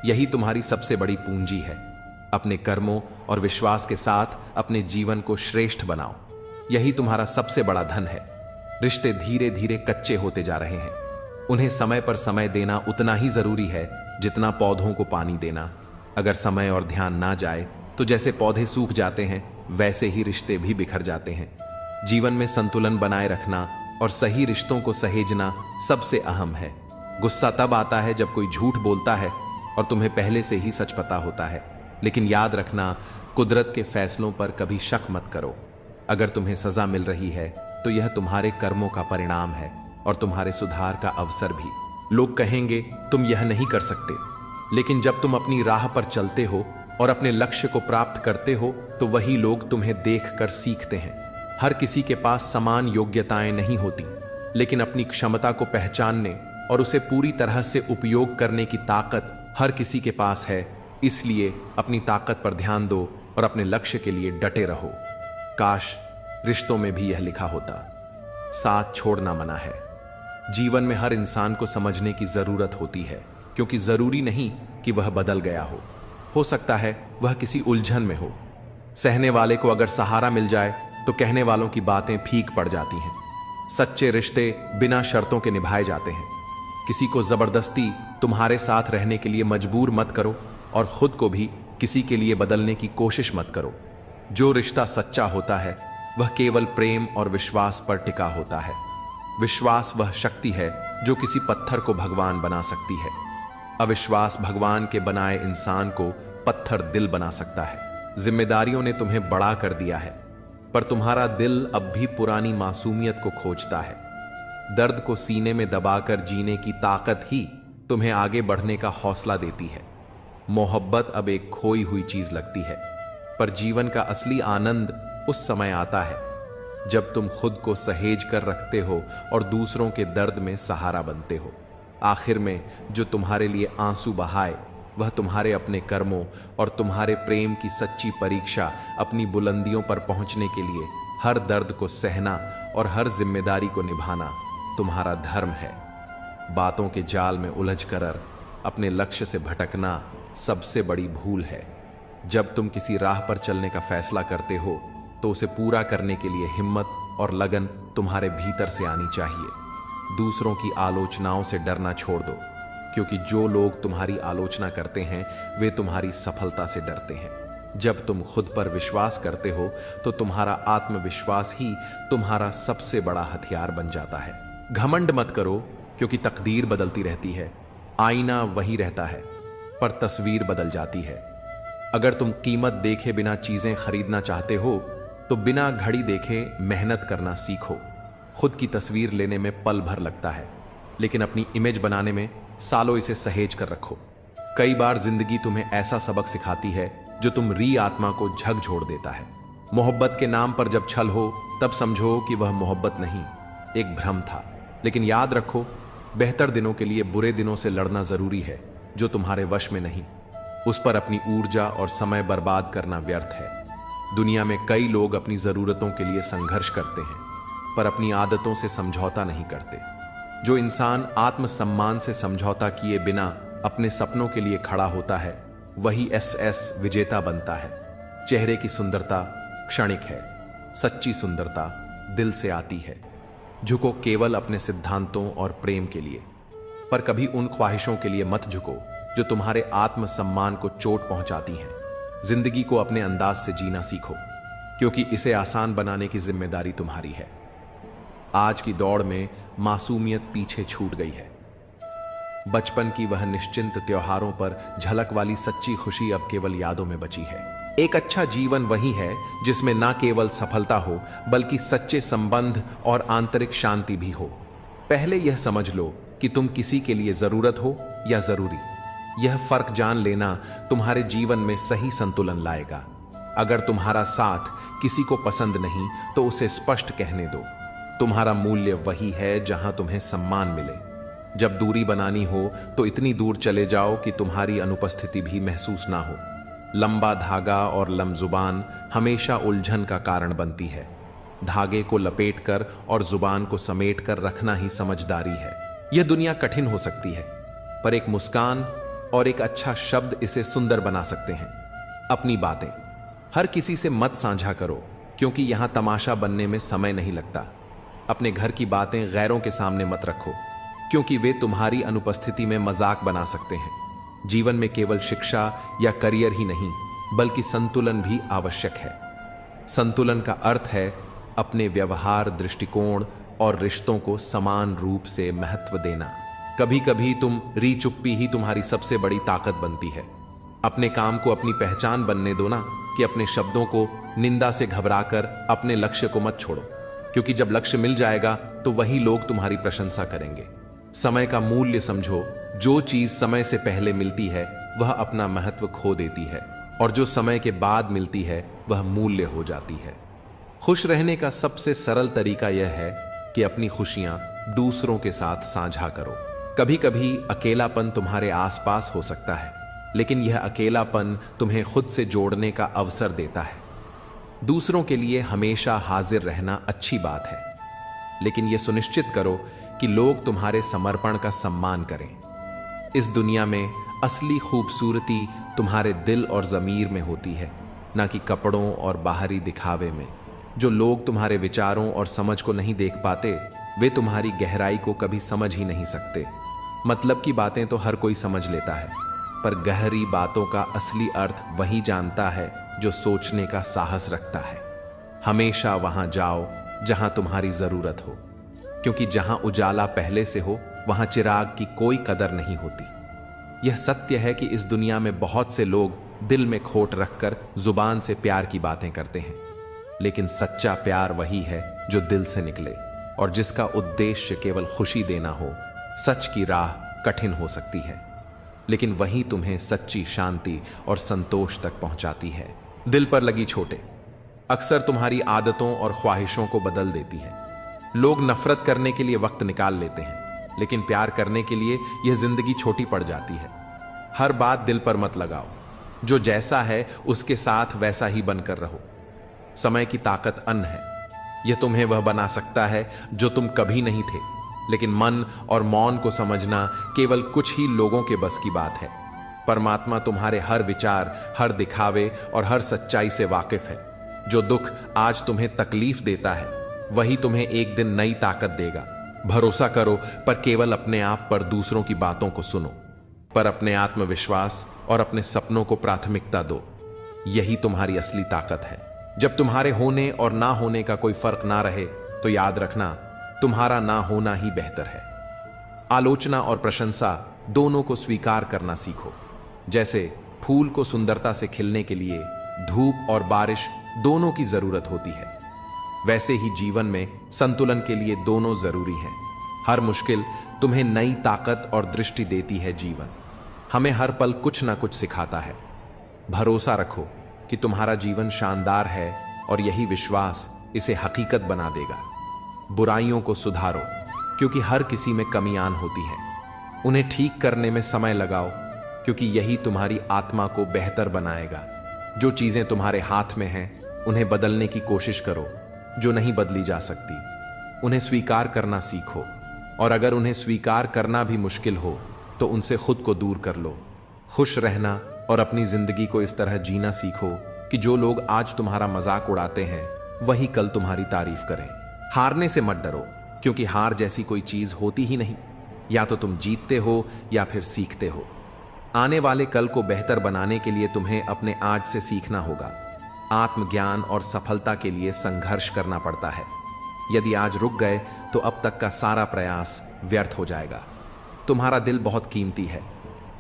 यही तुम्हारी सबसे बड़ी पूंजी है। अपने कर्मों और विश्वास के साथ अपने जीवन को श्रेष्ठ बनाओ, यही तुम्हारा सबसे बड़ा धन है। रिश्ते धीरे धीरे कच्चे होते जा रहे हैं, उन्हें समय पर समय देना उतना ही जरूरी है जितना पौधों को पानी देना। अगर समय और ध्यान ना जाए तो जैसे पौधे सूख जाते हैं वैसे ही रिश्ते भी बिखर जाते हैं। जीवन में संतुलन बनाए रखना और सही रिश्तों को सहेजना सबसे अहम है। गुस्सा तब आता है जब कोई झूठ बोलता है और तुम्हें पहले से ही सच पता होता है। लेकिन याद रखना, कुदरत के फैसलों पर कभी शक मत करो। अगर तुम्हें सजा मिल रही है तो यह तुम्हारे कर्मों का परिणाम है और तुम्हारे सुधार का अवसर भी। लोग कहेंगे तुम यह नहीं कर सकते, लेकिन जब तुम अपनी राह पर चलते हो और अपने लक्ष्य को प्राप्त करते हो तो वही लोग तुम्हें देखकर सीखते हैं। हर किसी के पास समान योग्यताएं नहीं होती, लेकिन अपनी क्षमता को पहचानने और उसे पूरी तरह से उपयोग करने की ताकत हर किसी के पास है। इसलिए अपनी ताकत पर ध्यान दो और अपने लक्ष्य के लिए डटे रहो। काश रिश्तों में भी यह लिखा होता, साथ छोड़ना मना है। जीवन में हर इंसान को समझने की जरूरत होती है, क्योंकि जरूरी नहीं कि वह बदल गया हो सकता है वह किसी उलझन में हो। सहने वाले को अगर सहारा मिल जाए तो कहने वालों की बातें फीक पड़ जाती हैं। सच्चे रिश्ते बिना शर्तों के निभाए जाते हैं। किसी को जबरदस्ती तुम्हारे साथ रहने के लिए मजबूर मत करो और खुद को भी किसी के लिए बदलने की कोशिश मत करो। जो रिश्ता सच्चा होता है वह केवल प्रेम और विश्वास पर टिका होता है। विश्वास वह शक्ति है जो किसी पत्थर को भगवान बना सकती है। अविश्वास भगवान के बनाए इंसान को पत्थर दिल बना सकता है। जिम्मेदारियों ने तुम्हें बड़ा कर दिया है, पर तुम्हारा दिल अब भी पुरानी मासूमियत को खोजता है। दर्द को सीने में दबाकर जीने की ताकत ही तुम्हें आगे बढ़ने का हौसला देती है। मोहब्बत अब एक खोई हुई चीज लगती है, पर जीवन का असली आनंद उस समय आता है जब तुम खुद को सहेज कर रखते हो और दूसरों के दर्द में सहारा बनते हो। आखिर में जो तुम्हारे लिए आंसू बहाए वह तुम्हारे अपने कर्मों और तुम्हारे प्रेम की सच्ची परीक्षा। अपनी बुलंदियों पर पहुंचने के लिए हर दर्द को सहना और हर जिम्मेदारी को निभाना तुम्हारा धर्म है। बातों के जाल में उलझकर अपने लक्ष्य से भटकना सबसे बड़ी भूल है। जब तुम किसी राह पर चलने का फैसला करते हो तो उसे पूरा करने के लिए हिम्मत और लगन तुम्हारे भीतर से आनी चाहिए। दूसरों की आलोचनाओं से डरना छोड़ दो, क्योंकि जो लोग तुम्हारी आलोचना करते हैं वे तुम्हारी सफलता से डरते हैं। जब तुम खुद पर विश्वास करते हो तो तुम्हारा आत्मविश्वास ही तुम्हारा सबसे बड़ा हथियार बन जाता है। घमंड मत करो, क्योंकि तकदीर बदलती रहती है। आईना वही रहता है, पर तस्वीर बदल जाती है। अगर तुम कीमत देखे बिना चीजें खरीदना चाहते हो तो बिना घड़ी देखे मेहनत करना सीखो। खुद की तस्वीर लेने में पल भर लगता है, लेकिन अपनी इमेज बनाने में सालों इसे सहेज कर रखो। कई बार जिंदगी तुम्हें ऐसा सबक सिखाती है जो तुम री आत्मा को झकझोर देता है। मोहब्बत के नाम पर जब छल हो तब समझो कि वह मोहब्बत नहीं, एक भ्रम था। लेकिन याद रखो, बेहतर दिनों के लिए बुरे दिनों से लड़ना जरूरी है, जो तुम्हारे वश में नहीं। उस पर अपनी ऊर्जा और समय बर्बाद करना व्यर्थ है। दुनिया में कई लोग अपनी जरूरतों के लिए संघर्ष करते हैं, पर अपनी आदतों से समझौता नहीं करते। जो इंसान आत्मसम्मान से समझौता किए बिना अपने सपनों के लिए खड़ा होता है वही एसएस विजेता बनता है। चेहरे की सुंदरता क्षणिक है, सच्ची सुंदरता दिल से आती है। झुको केवल अपने सिद्धांतों और प्रेम के लिए, पर कभी उन ख्वाहिशों के लिए मत झुको जो तुम्हारे आत्मसम्मान को चोट पहुंचाती हैं। जिंदगी को अपने अंदाज से जीना सीखो, क्योंकि इसे आसान बनाने की जिम्मेदारी तुम्हारी है। आज की दौड़ में मासूमियत पीछे छूट गई है। बचपन की वह निश्चिंत त्योहारों पर झलक वाली सच्ची खुशी अब केवल यादों में बची है। एक अच्छा जीवन वही है जिसमें ना केवल सफलता हो बल्कि सच्चे संबंध और आंतरिक शांति भी हो। पहले यह समझ लो कि तुम किसी के लिए जरूरत हो या जरूरी। यह फर्क जान लेना तुम्हारे जीवन में सही संतुलन लाएगा। अगर तुम्हारा साथ किसी को पसंद नहीं तो उसे स्पष्ट कहने दो। तुम्हारा मूल्य वही है जहां तुम्हें सम्मान मिले। जब दूरी बनानी हो तो इतनी दूर चले जाओ कि तुम्हारी अनुपस्थिति भी महसूस ना हो। लंबा धागा और लमजुबान हमेशा उलझन का कारण बनती है। धागे को लपेटकर और जुबान को समेट कर रखना ही समझदारी है। यह दुनिया कठिन हो सकती है, पर एक मुस्कान और एक अच्छा शब्द इसे सुंदर बना सकते हैं। अपनी बातें हर किसी से मत साझा करो, क्योंकि यहां तमाशा बनने में समय नहीं लगता। अपने घर की बातें गैरों के सामने मत रखो, क्योंकि वे तुम्हारी अनुपस्थिति में मजाक बना सकते हैं। जीवन में केवल शिक्षा या करियर ही नहीं, बल्कि संतुलन भी आवश्यक है। संतुलन का अर्थ है अपने व्यवहार, दृष्टिकोण और रिश्तों को समान रूप से महत्व देना। कभी कभी तुम री चुप्पी ही तुम्हारी सबसे बड़ी ताकत बनती है। अपने काम को अपनी पहचान बनने दो ना, कि अपने शब्दों को निंदा से घबराकर अपने लक्ष्य को मत छोड़ो, क्योंकि जब लक्ष्य मिल जाएगा तो वही लोग तुम्हारी प्रशंसा करेंगे। समय का मूल्य समझो। जो चीज समय से पहले मिलती है वह अपना महत्व खो देती है, और जो समय के बाद मिलती है वह मूल्य हो जाती है। खुश रहने का सबसे सरल तरीका यह है कि अपनी खुशियां दूसरों के साथ साझा करो। कभी कभी अकेलापन तुम्हारे आसपास हो सकता है, लेकिन यह अकेलापन तुम्हें खुद से जोड़ने का अवसर देता है। दूसरों के लिए हमेशा हाजिर रहना अच्छी बात है, लेकिन यह सुनिश्चित करो कि लोग तुम्हारे समर्पण का सम्मान करें। इस दुनिया में असली खूबसूरती तुम्हारे दिल और ज़मीर में होती है, ना कि कपड़ों और बाहरी दिखावे में। जो लोग तुम्हारे विचारों और समझ को नहीं देख पाते, वे तुम्हारी गहराई को कभी समझ ही नहीं सकते। मतलब की बातें तो हर कोई समझ लेता है, पर गहरी बातों का असली अर्थ वही जानता है जो सोचने का साहस रखता है। हमेशा वहां जाओ जहां तुम्हारी जरूरत हो, क्योंकि जहां उजाला पहले से हो वहां चिराग की कोई कदर नहीं होती। यह सत्य है कि इस दुनिया में बहुत से लोग दिल में खोट रखकर जुबान से प्यार की बातें करते हैं, लेकिन सच्चा प्यार वही है जो दिल से निकले और जिसका उद्देश्य केवल खुशी देना हो। सच की राह कठिन हो सकती है, लेकिन वही तुम्हें सच्ची शांति और संतोष तक पहुंचाती है। दिल पर लगी चोटें अक्सर तुम्हारी आदतों और ख्वाहिशों को बदल देती है। लोग नफरत करने के लिए वक्त निकाल लेते हैं, लेकिन प्यार करने के लिए यह जिंदगी छोटी पड़ जाती है। हर बात दिल पर मत लगाओ, जो जैसा है उसके साथ वैसा ही बनकर रहो। समय की ताकत अन्न है, यह तुम्हें वह बना सकता है जो तुम कभी नहीं थे, लेकिन मन और मौन को समझना केवल कुछ ही लोगों के बस की बात है। परमात्मा तुम्हारे हर विचार, हर दिखावे और हर सच्चाई से वाकिफ है। जो दुख आज तुम्हें तकलीफ देता है वही तुम्हें एक दिन नई ताकत देगा। भरोसा करो, पर केवल अपने आप पर। दूसरों की बातों को सुनो, पर अपने आत्मविश्वास और अपने सपनों को प्राथमिकता दो। यही तुम्हारी असली ताकत है। जब तुम्हारे होने और ना होने का कोई फर्क ना रहे, तो याद रखना तुम्हारा ना होना ही बेहतर है। आलोचना और प्रशंसा दोनों को स्वीकार करना सीखो। जैसे फूल को सुंदरता से खिलने के लिए धूप और बारिश दोनों की जरूरत होती है, वैसे ही जीवन में संतुलन के लिए दोनों जरूरी हैं। हर मुश्किल तुम्हें नई ताकत और दृष्टि देती है। जीवन हमें हर पल कुछ ना कुछ सिखाता है। भरोसा रखो कि तुम्हारा जीवन शानदार है और यही विश्वास इसे हकीकत बना देगा। बुराइयों को सुधारो, क्योंकि हर किसी में कमियां होती हैं। उन्हें ठीक करने में समय लगाओ, क्योंकि यही तुम्हारी आत्मा को बेहतर बनाएगा। जो चीजें तुम्हारे हाथ में हैं उन्हें बदलने की कोशिश करो। जो नहीं बदली जा सकती उन्हें स्वीकार करना सीखो, और अगर उन्हें स्वीकार करना भी मुश्किल हो तो उनसे खुद को दूर कर लो। खुश रहना और अपनी जिंदगी को इस तरह जीना सीखो कि जो लोग आज तुम्हारा मजाक उड़ाते हैं वही कल तुम्हारी तारीफ करें। हारने से मत डरो, क्योंकि हार जैसी कोई चीज होती ही नहीं। या तो तुम जीतते हो या फिर सीखते हो। आने वाले कल को बेहतर बनाने के लिए तुम्हें अपने आज से सीखना होगा। आत्मज्ञान और सफलता के लिए संघर्ष करना पड़ता है। यदि आज रुक गए तो अब तक का सारा प्रयास व्यर्थ हो जाएगा। तुम्हारा दिल बहुत कीमती है,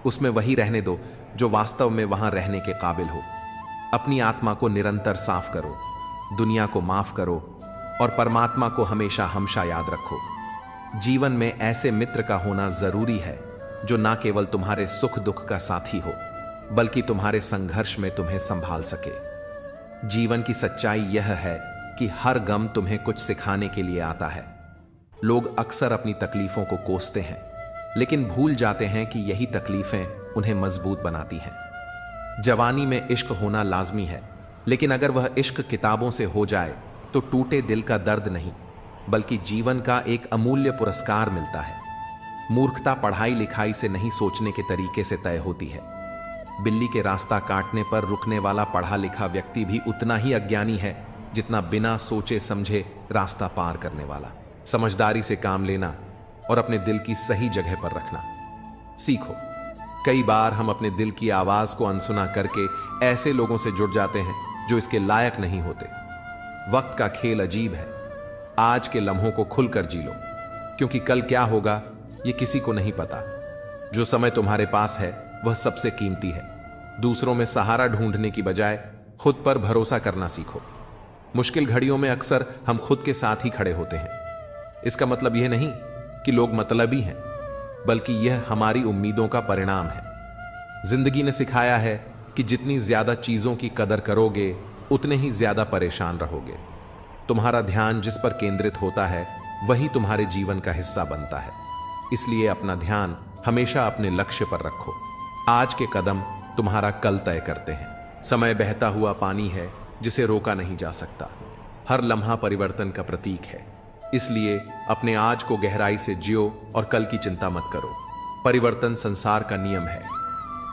उसमें वही रहने दो जो वास्तव में वहां रहने के काबिल हो। अपनी आत्मा को निरंतर साफ करो, दुनिया को माफ करो और परमात्मा को हमेशा हमेशा याद रखो। जीवन में ऐसे मित्र का होना जरूरी है जो ना केवल तुम्हारे सुख दुख का साथी हो, बल्कि तुम्हारे संघर्ष में तुम्हें संभाल सके। जीवन की सच्चाई यह है कि हर गम तुम्हें कुछ सिखाने के लिए आता है। लोग अक्सर अपनी तकलीफों को कोसते हैं, लेकिन भूल जाते हैं कि यही तकलीफें उन्हें मजबूत बनाती हैं। जवानी में इश्क होना लाजमी है, लेकिन अगर वह इश्क किताबों से हो जाए तो टूटे दिल का दर्द नहीं, बल्कि जीवन का एक अमूल्य पुरस्कार मिलता है। मूर्खता पढ़ाई लिखाई से नहीं, सोचने के तरीके से तय होती है। बिल्ली के रास्ता काटने पर रुकने वाला पढ़ा लिखा व्यक्ति भी उतना ही अज्ञानी है जितना बिना सोचे समझे रास्ता पार करने वाला। समझदारी से काम लेना और अपने दिल की सही जगह पर रखना सीखो। कई बार हम अपने दिल की आवाज को अनसुना करके ऐसे लोगों से जुड़ जाते हैं जो इसके लायक नहीं होते। वक्त का खेल अजीब है। आज के लम्हों को खुलकर जी लो, क्योंकि कल क्या होगा ये किसी को नहीं पता। जो समय तुम्हारे पास है वह सबसे कीमती है। दूसरों में सहारा ढूंढने की बजाय खुद पर भरोसा करना सीखो। मुश्किल घड़ियों में अक्सर हम खुद के साथ ही खड़े होते हैं। इसका मतलब यह नहीं कि लोग मतलबी हैं, बल्कि यह हमारी उम्मीदों का परिणाम है। जिंदगी ने सिखाया है कि जितनी ज्यादा चीजों की कदर करोगे उतने ही ज्यादा परेशान रहोगे। तुम्हारा ध्यान जिस पर केंद्रित होता है वही तुम्हारे जीवन का हिस्सा बनता है। इसलिए अपना ध्यान हमेशा अपने लक्ष्य पर रखो। आज के कदम तुम्हारा कल तय करते हैं। समय बहता हुआ पानी है जिसे रोका नहीं जा सकता। हर लम्हा परिवर्तन का प्रतीक है। इसलिए अपने आज को गहराई से जियो और कल की चिंता मत करो। परिवर्तन संसार का नियम है।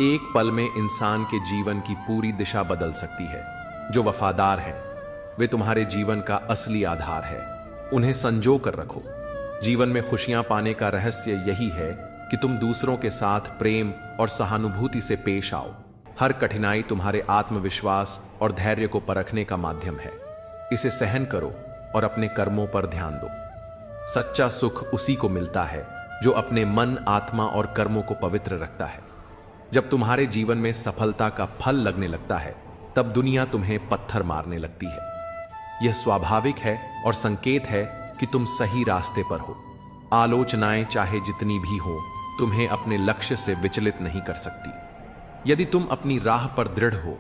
एक पल में इंसान के जीवन की पूरी दिशा बदल सकती है। जो वफादार हैं वे तुम्हारे जीवन का असली आधार है। उन्हें संजो कर रखो। जीवन में खुशियां पाने का रहस्य यही है कि तुम दूसरों के साथ प्रेम और सहानुभूति से पेश आओ। हर कठिनाई तुम्हारे आत्मविश्वास और धैर्य को परखने का माध्यम है। इसे सहन करो और अपने कर्मों पर ध्यान दो। सच्चा सुख उसी को मिलता है जो अपने मन, आत्मा और कर्मों को पवित्र रखता है। जब तुम्हारे जीवन में सफलता का फल लगने लगता है तब दुनिया तुम्हें पत्थर मारने लगती है। यह स्वाभाविक है और संकेत है कि तुम सही रास्ते पर हो। आलोचनाएं चाहे जितनी भी हो तुम्हें अपने लक्ष्य से विचलित नहीं कर सकती। यदि तुम अपनी राह पर दृढ़ हो,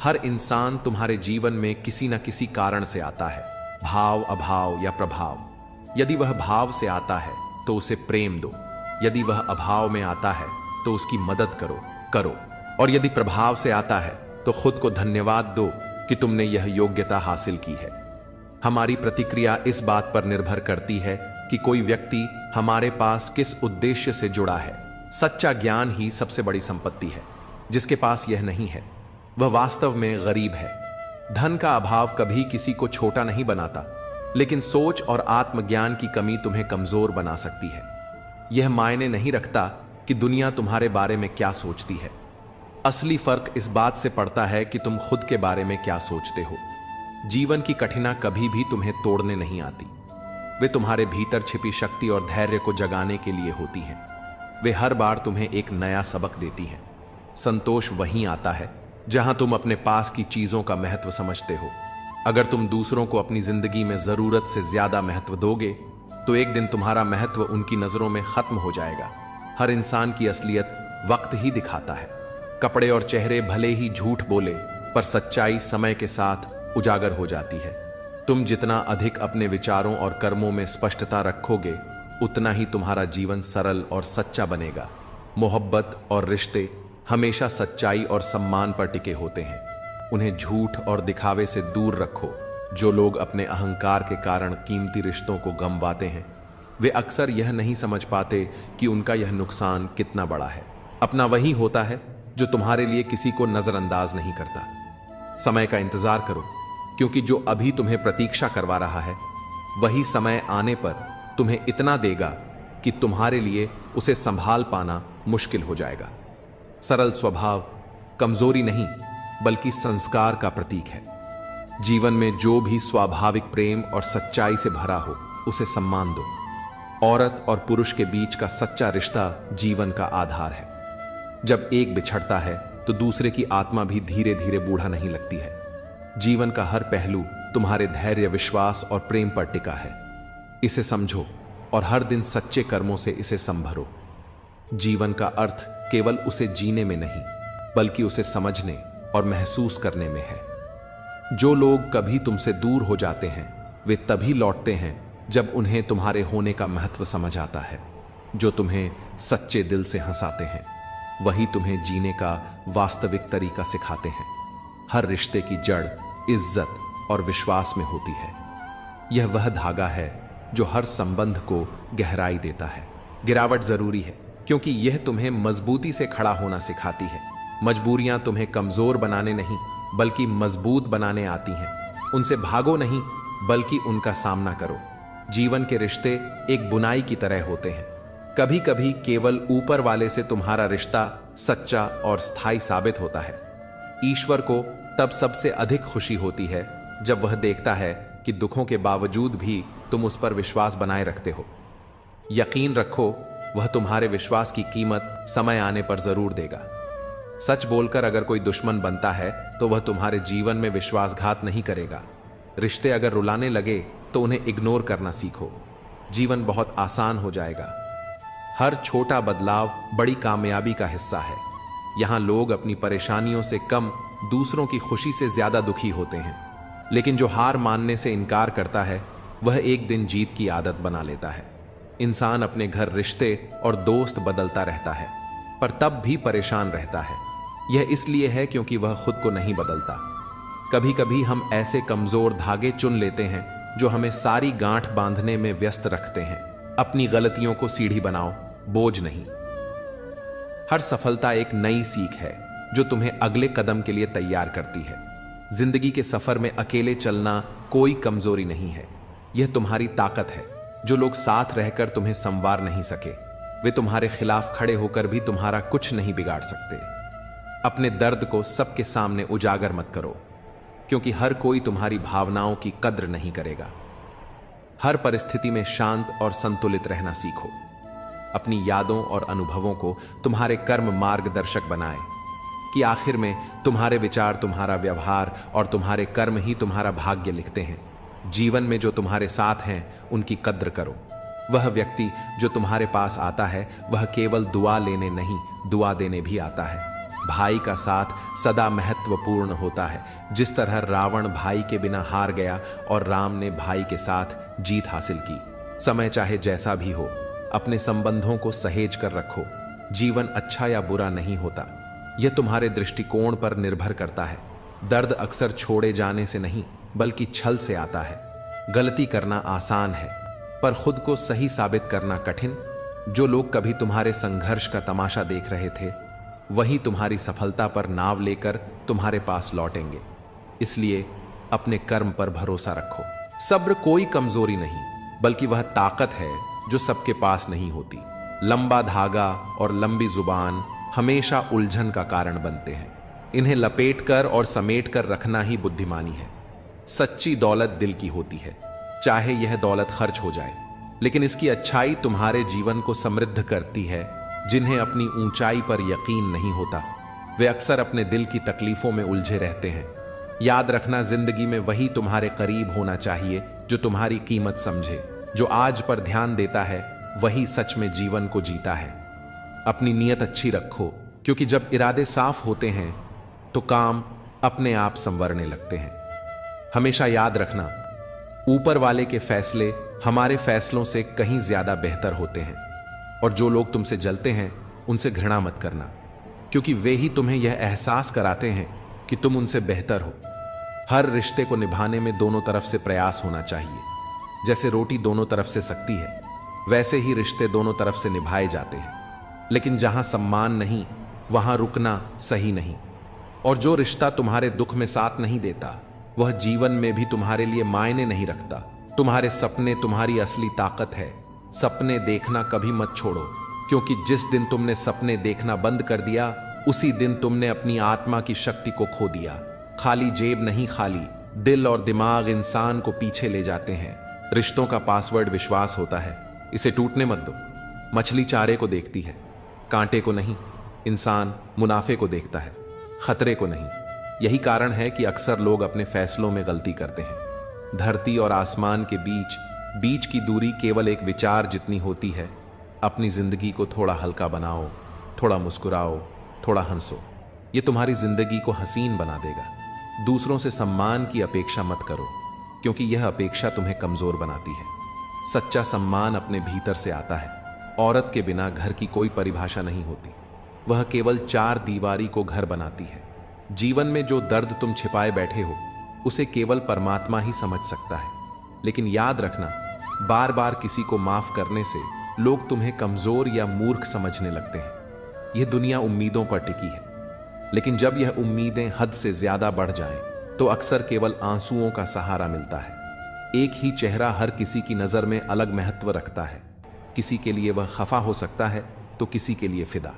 हर इंसान तुम्हारे जीवन में किसी न किसी कारण से आता है, भाव, अभाव या प्रभाव। यदि वह भाव से आता है तो उसे प्रेम दो। यदि वह अभाव में आता है तो उसकी मदद करो। और यदि प्रभाव से आता है तो खुद को धन्यवाद दो कि तुमने यह योग्यता हासिल की है। हमारी प्रतिक्रिया इस बात पर निर्भर करती है कि कोई व्यक्ति हमारे पास किस उद्देश्य से जुड़ा है। सच्चा ज्ञान ही सबसे बड़ी संपत्ति है। जिसके पास यह नहीं है वह वास्तव में गरीब है। धन का अभाव कभी किसी को छोटा नहीं बनाता, लेकिन सोच और आत्मज्ञान की कमी तुम्हें कमजोर बना सकती है। यह मायने नहीं रखता कि दुनिया तुम्हारे बारे में क्या सोचती है। असली फर्क इस बात से पड़ता है कि तुम खुद के बारे में क्या सोचते हो। जीवन की कठिनाई कभी भी तुम्हें तोड़ने नहीं आती। वे तुम्हारे भीतर छिपी शक्ति और धैर्य को जगाने के लिए होती हैं। वे हर बार तुम्हें एक नया सबक देती हैं। संतोष वहीं आता है जहां तुम अपने पास की चीजों का महत्व समझते हो। अगर तुम दूसरों को अपनी जिंदगी में जरूरत से ज्यादा महत्व दोगे तो एक दिन तुम्हारा महत्व उनकी नजरों में खत्म हो जाएगा। हर इंसान की असलियत वक्त ही दिखाता है। कपड़े और चेहरे भले ही झूठ बोले, पर सच्चाई समय के साथ उजागर हो जाती है। तुम जितना अधिक अपने विचारों और कर्मों में स्पष्टता रखोगे उतना ही तुम्हारा जीवन सरल और सच्चा बनेगा। मोहब्बत और रिश्ते हमेशा सच्चाई और सम्मान पर टिके होते हैं। उन्हें झूठ और दिखावे से दूर रखो। जो लोग अपने अहंकार के कारण कीमती रिश्तों को गंवाते हैं वे अक्सर यह नहीं समझ पाते कि उनका यह नुकसान कितना बड़ा है। अपना वही होता है जो तुम्हारे लिए किसी को नजरअंदाज नहीं करता। समय का इंतजार करो, क्योंकि जो अभी तुम्हें प्रतीक्षा करवा रहा है वही समय आने पर तुम्हें इतना देगा कि तुम्हारे लिए उसे संभाल पाना मुश्किल हो जाएगा। सरल स्वभाव कमजोरी नहीं बल्कि संस्कार का प्रतीक है। जीवन में जो भी स्वाभाविक प्रेम और सच्चाई से भरा हो उसे सम्मान दो। औरत और पुरुष के बीच का सच्चा रिश्ता जीवन का आधार है। जब एक बिछड़ता है तो दूसरे की आत्मा भी धीरे धीरे बूढ़ा नहीं लगती है। जीवन का हर पहलू तुम्हारे धैर्य, विश्वास और प्रेम पर टिका है। इसे समझो और हर दिन सच्चे कर्मों से इसे संभरो। जीवन का अर्थ केवल उसे जीने में नहीं बल्कि उसे समझने और महसूस करने में है। जो लोग कभी तुमसे दूर हो जाते हैं वे तभी लौटते हैं जब उन्हें तुम्हारे होने का महत्व समझ आता है। जो तुम्हें सच्चे दिल से हंसाते हैं वही तुम्हें जीने का वास्तविक तरीका सिखाते हैं। हर रिश्ते की जड़ इज्जत और विश्वास में होती है। यह वह धागा है जो हर संबंध को गहराई देता है। गिरावट जरूरी है क्योंकि यह तुम्हें मजबूती से खड़ा होना सिखाती है। मजबूरियां तुम्हें कमजोर बनाने नहीं बल्कि मजबूत बनाने आती हैं। उनसे भागो नहीं बल्कि उनका सामना करो। जीवन के रिश्ते एक बुनाई की तरह होते हैं। कभी कभी केवल ऊपर वाले से तुम्हारा रिश्ता सच्चा और स्थायी साबित होता है। ईश्वर को तब सबसे अधिक खुशी होती है जब वह देखता है कि दुखों के बावजूद भी तुम उस पर विश्वास बनाए रखते हो। यकीन रखो वह तुम्हारे विश्वास की कीमत समय आने पर जरूर देगा। सच बोलकर अगर कोई दुश्मन बनता है तो वह तुम्हारे जीवन में विश्वासघात नहीं करेगा। रिश्ते अगर रुलाने लगे तो उन्हें इग्नोर करना सीखो। जीवन बहुत आसान हो जाएगा। हर छोटा बदलाव बड़ी कामयाबी का हिस्सा है। यहाँ लोग अपनी परेशानियों से कम दूसरों की खुशी से ज्यादा दुखी होते हैं, लेकिन जो हार मानने से इनकार करता है वह एक दिन जीत की आदत बना लेता है। इंसान अपने घर, रिश्ते और दोस्त बदलता रहता है, पर तब भी परेशान रहता है। यह इसलिए है क्योंकि वह खुद को नहीं बदलता। कभी कभी हम ऐसे कमजोर धागे चुन लेते हैं जो हमें सारी गांठ बांधने में व्यस्त रखते हैं। अपनी गलतियों को सीढ़ी बनाओ, बोझ नहीं। हर सफलता एक नई सीख है जो तुम्हें अगले कदम के लिए तैयार करती है। जिंदगी के सफर में अकेले चलना कोई कमजोरी नहीं है, यह तुम्हारी ताकत है। जो लोग साथ रहकर तुम्हें संवार नहीं सके, वे तुम्हारे खिलाफ खड़े होकर भी तुम्हारा कुछ नहीं बिगाड़ सकते। अपने दर्द को सबके सामने उजागर मत करो, क्योंकि हर कोई तुम्हारी भावनाओं की कद्र नहीं करेगा। हर परिस्थिति में शांत और संतुलित रहना सीखो। अपनी यादों और अनुभवों को तुम्हारे कर्म मार्गदर्शक बनाए कि आखिर में तुम्हारे विचार, तुम्हारा व्यवहार और तुम्हारे कर्म ही तुम्हारा भाग्य लिखते हैं। जीवन में जो तुम्हारे साथ हैं उनकी कद्र करो। वह व्यक्ति जो तुम्हारे पास आता है वह केवल दुआ लेने नहीं, दुआ देने भी आता है। भाई का साथ सदा महत्वपूर्ण होता है। जिस तरह रावण भाई के बिना हार गया और राम ने भाई के साथ जीत हासिल की। समय चाहे जैसा भी हो, अपने संबंधों को सहेज कर रखो। जीवन अच्छा या बुरा नहीं होता, यह तुम्हारे दृष्टिकोण पर निर्भर करता है। दर्द अक्सर छोड़े जाने से नहीं बल्कि छल से आता है। गलती करना आसान है, पर खुद को सही साबित करना कठिन। जो लोग कभी तुम्हारे संघर्ष का तमाशा देख रहे थे, वही तुम्हारी सफलता पर नाव लेकर तुम्हारे पास लौटेंगे। इसलिए अपने कर्म पर भरोसा रखो। सब्र कोई कमजोरी नहीं, बल्कि वह ताकत है जो सबके पास नहीं होती। लंबा धागा और लंबी जुबान हमेशा उलझन का कारण बनते हैं। इन्हें लपेटकर और समेटकर रखना ही बुद्धिमानी है। सच्ची दौलत दिल की होती है, चाहे यह दौलत खर्च हो जाए, लेकिन इसकी अच्छाई तुम्हारे जीवन को समृद्ध करती है। जिन्हें अपनी ऊंचाई पर यकीन नहीं होता, वे अक्सर अपने दिल की तकलीफों में उलझे रहते हैं। याद रखना, जिंदगी में वही तुम्हारे करीब होना चाहिए जो तुम्हारी कीमत समझे। जो आज पर ध्यान देता है वही सच में जीवन को जीता है। अपनी नीयत अच्छी रखो, क्योंकि जब इरादे साफ होते हैं तो काम अपने आप संवरने लगते हैं। हमेशा याद रखना, ऊपर वाले के फैसले हमारे फैसलों से कहीं ज्यादा बेहतर होते हैं। और जो लोग तुमसे जलते हैं उनसे घृणा मत करना, क्योंकि वे ही तुम्हें यह एहसास कराते हैं कि तुम उनसे बेहतर हो। हर रिश्ते को निभाने में दोनों तरफ से प्रयास होना चाहिए। जैसे रोटी दोनों तरफ से सकती है, वैसे ही रिश्ते दोनों तरफ से निभाए जाते हैं। लेकिन जहां सम्मान नहीं, वहां रुकना सही नहीं। और जो रिश्ता तुम्हारे दुख में साथ नहीं देता, वह जीवन में भी तुम्हारे लिए मायने नहीं रखता। तुम्हारे सपने तुम्हारी असली ताकत है। सपने देखना कभी मत छोड़ो, क्योंकि जिस दिन तुमने सपने देखना बंद कर दिया, उसी दिन तुमने अपनी आत्मा की शक्ति को खो दिया। खाली जेब नहीं, खाली दिल और दिमाग इंसान को पीछे ले जाते हैं। रिश्तों का पासवर्ड विश्वास होता है, इसे टूटने मत दो। मछली चारे को देखती है, कांटे को नहीं। इंसान मुनाफे को देखता है, खतरे को नहीं। यही कारण है कि अक्सर लोग अपने फैसलों में गलती करते हैं। धरती और आसमान के बीच की दूरी केवल एक विचार जितनी होती है। अपनी जिंदगी को थोड़ा हल्का बनाओ, थोड़ा मुस्कुराओ, थोड़ा हंसो। ये तुम्हारी जिंदगी को हसीन बना देगा। दूसरों से सम्मान की अपेक्षा मत करो, क्योंकि यह अपेक्षा तुम्हें कमजोर बनाती है। सच्चा सम्मान अपने भीतर से आता है। औरत के बिना घर की कोई परिभाषा नहीं होती, वह केवल चार दीवारी को घर बनाती है। जीवन में जो दर्द तुम छिपाए बैठे हो, उसे केवल परमात्मा ही समझ सकता है। लेकिन याद रखना, बार बार किसी को माफ करने से लोग तुम्हें कमजोर या मूर्ख समझने लगते हैं। यह दुनिया उम्मीदों पर टिकी है, लेकिन जब यह उम्मीदें हद से ज्यादा बढ़ जाएं, तो अक्सर केवल आंसुओं का सहारा मिलता है। एक ही चेहरा हर किसी की नजर में अलग महत्व रखता है। किसी के लिए वह खफा हो सकता है तो किसी के लिए फिदा।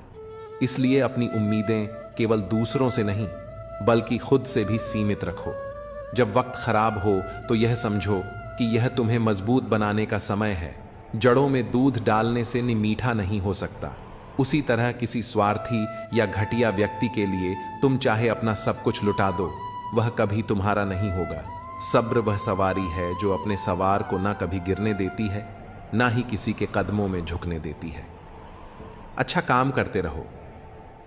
इसलिए अपनी उम्मीदें केवल दूसरों से नहीं, बल्कि खुद से भी सीमित रखो। जब वक्त खराब हो तो यह समझो कि यह तुम्हें मजबूत बनाने का समय है। जड़ों में दूध डालने से मीठा नहीं हो सकता। उसी तरह किसी स्वार्थी या घटिया व्यक्ति के लिए तुम चाहे अपना सब कुछ लुटा दो, वह कभी तुम्हारा नहीं होगा। सब्र वह सवारी है जो अपने सवार को ना कभी गिरने देती है, ना ही किसी के कदमों में झुकने देती है। अच्छा काम करते रहो,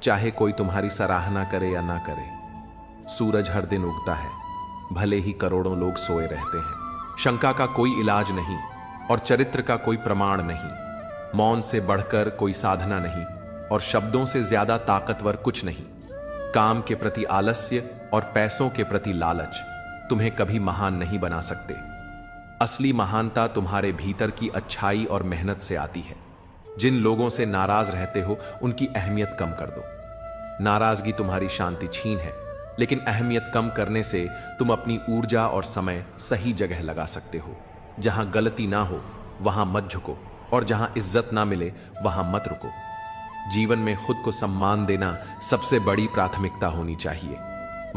चाहे कोई तुम्हारी सराहना करे या ना करे। सूरज हर दिन उगता है, भले ही करोड़ों लोग सोए रहते हैं। शंका का कोई इलाज नहीं और चरित्र का कोई प्रमाण नहीं। मौन से बढ़कर कोई साधना नहीं और शब्दों से ज्यादा ताकतवर कुछ नहीं। काम के प्रति आलस्य और पैसों के प्रति लालच तुम्हें कभी महान नहीं बना सकते। असली महानता तुम्हारे भीतर की अच्छाई और मेहनत से आती है। जिन लोगों से नाराज रहते हो उनकी अहमियत कम कर दो। नाराजगी तुम्हारी शांति छीन है, लेकिन अहमियत कम करने से तुम अपनी ऊर्जा और समय सही जगह लगा सकते हो। जहां गलती ना हो वहां मत झुको और जहां इज्जत ना मिले वहां मत रुको। जीवन में खुद को सम्मान देना सबसे बड़ी प्राथमिकता होनी चाहिए।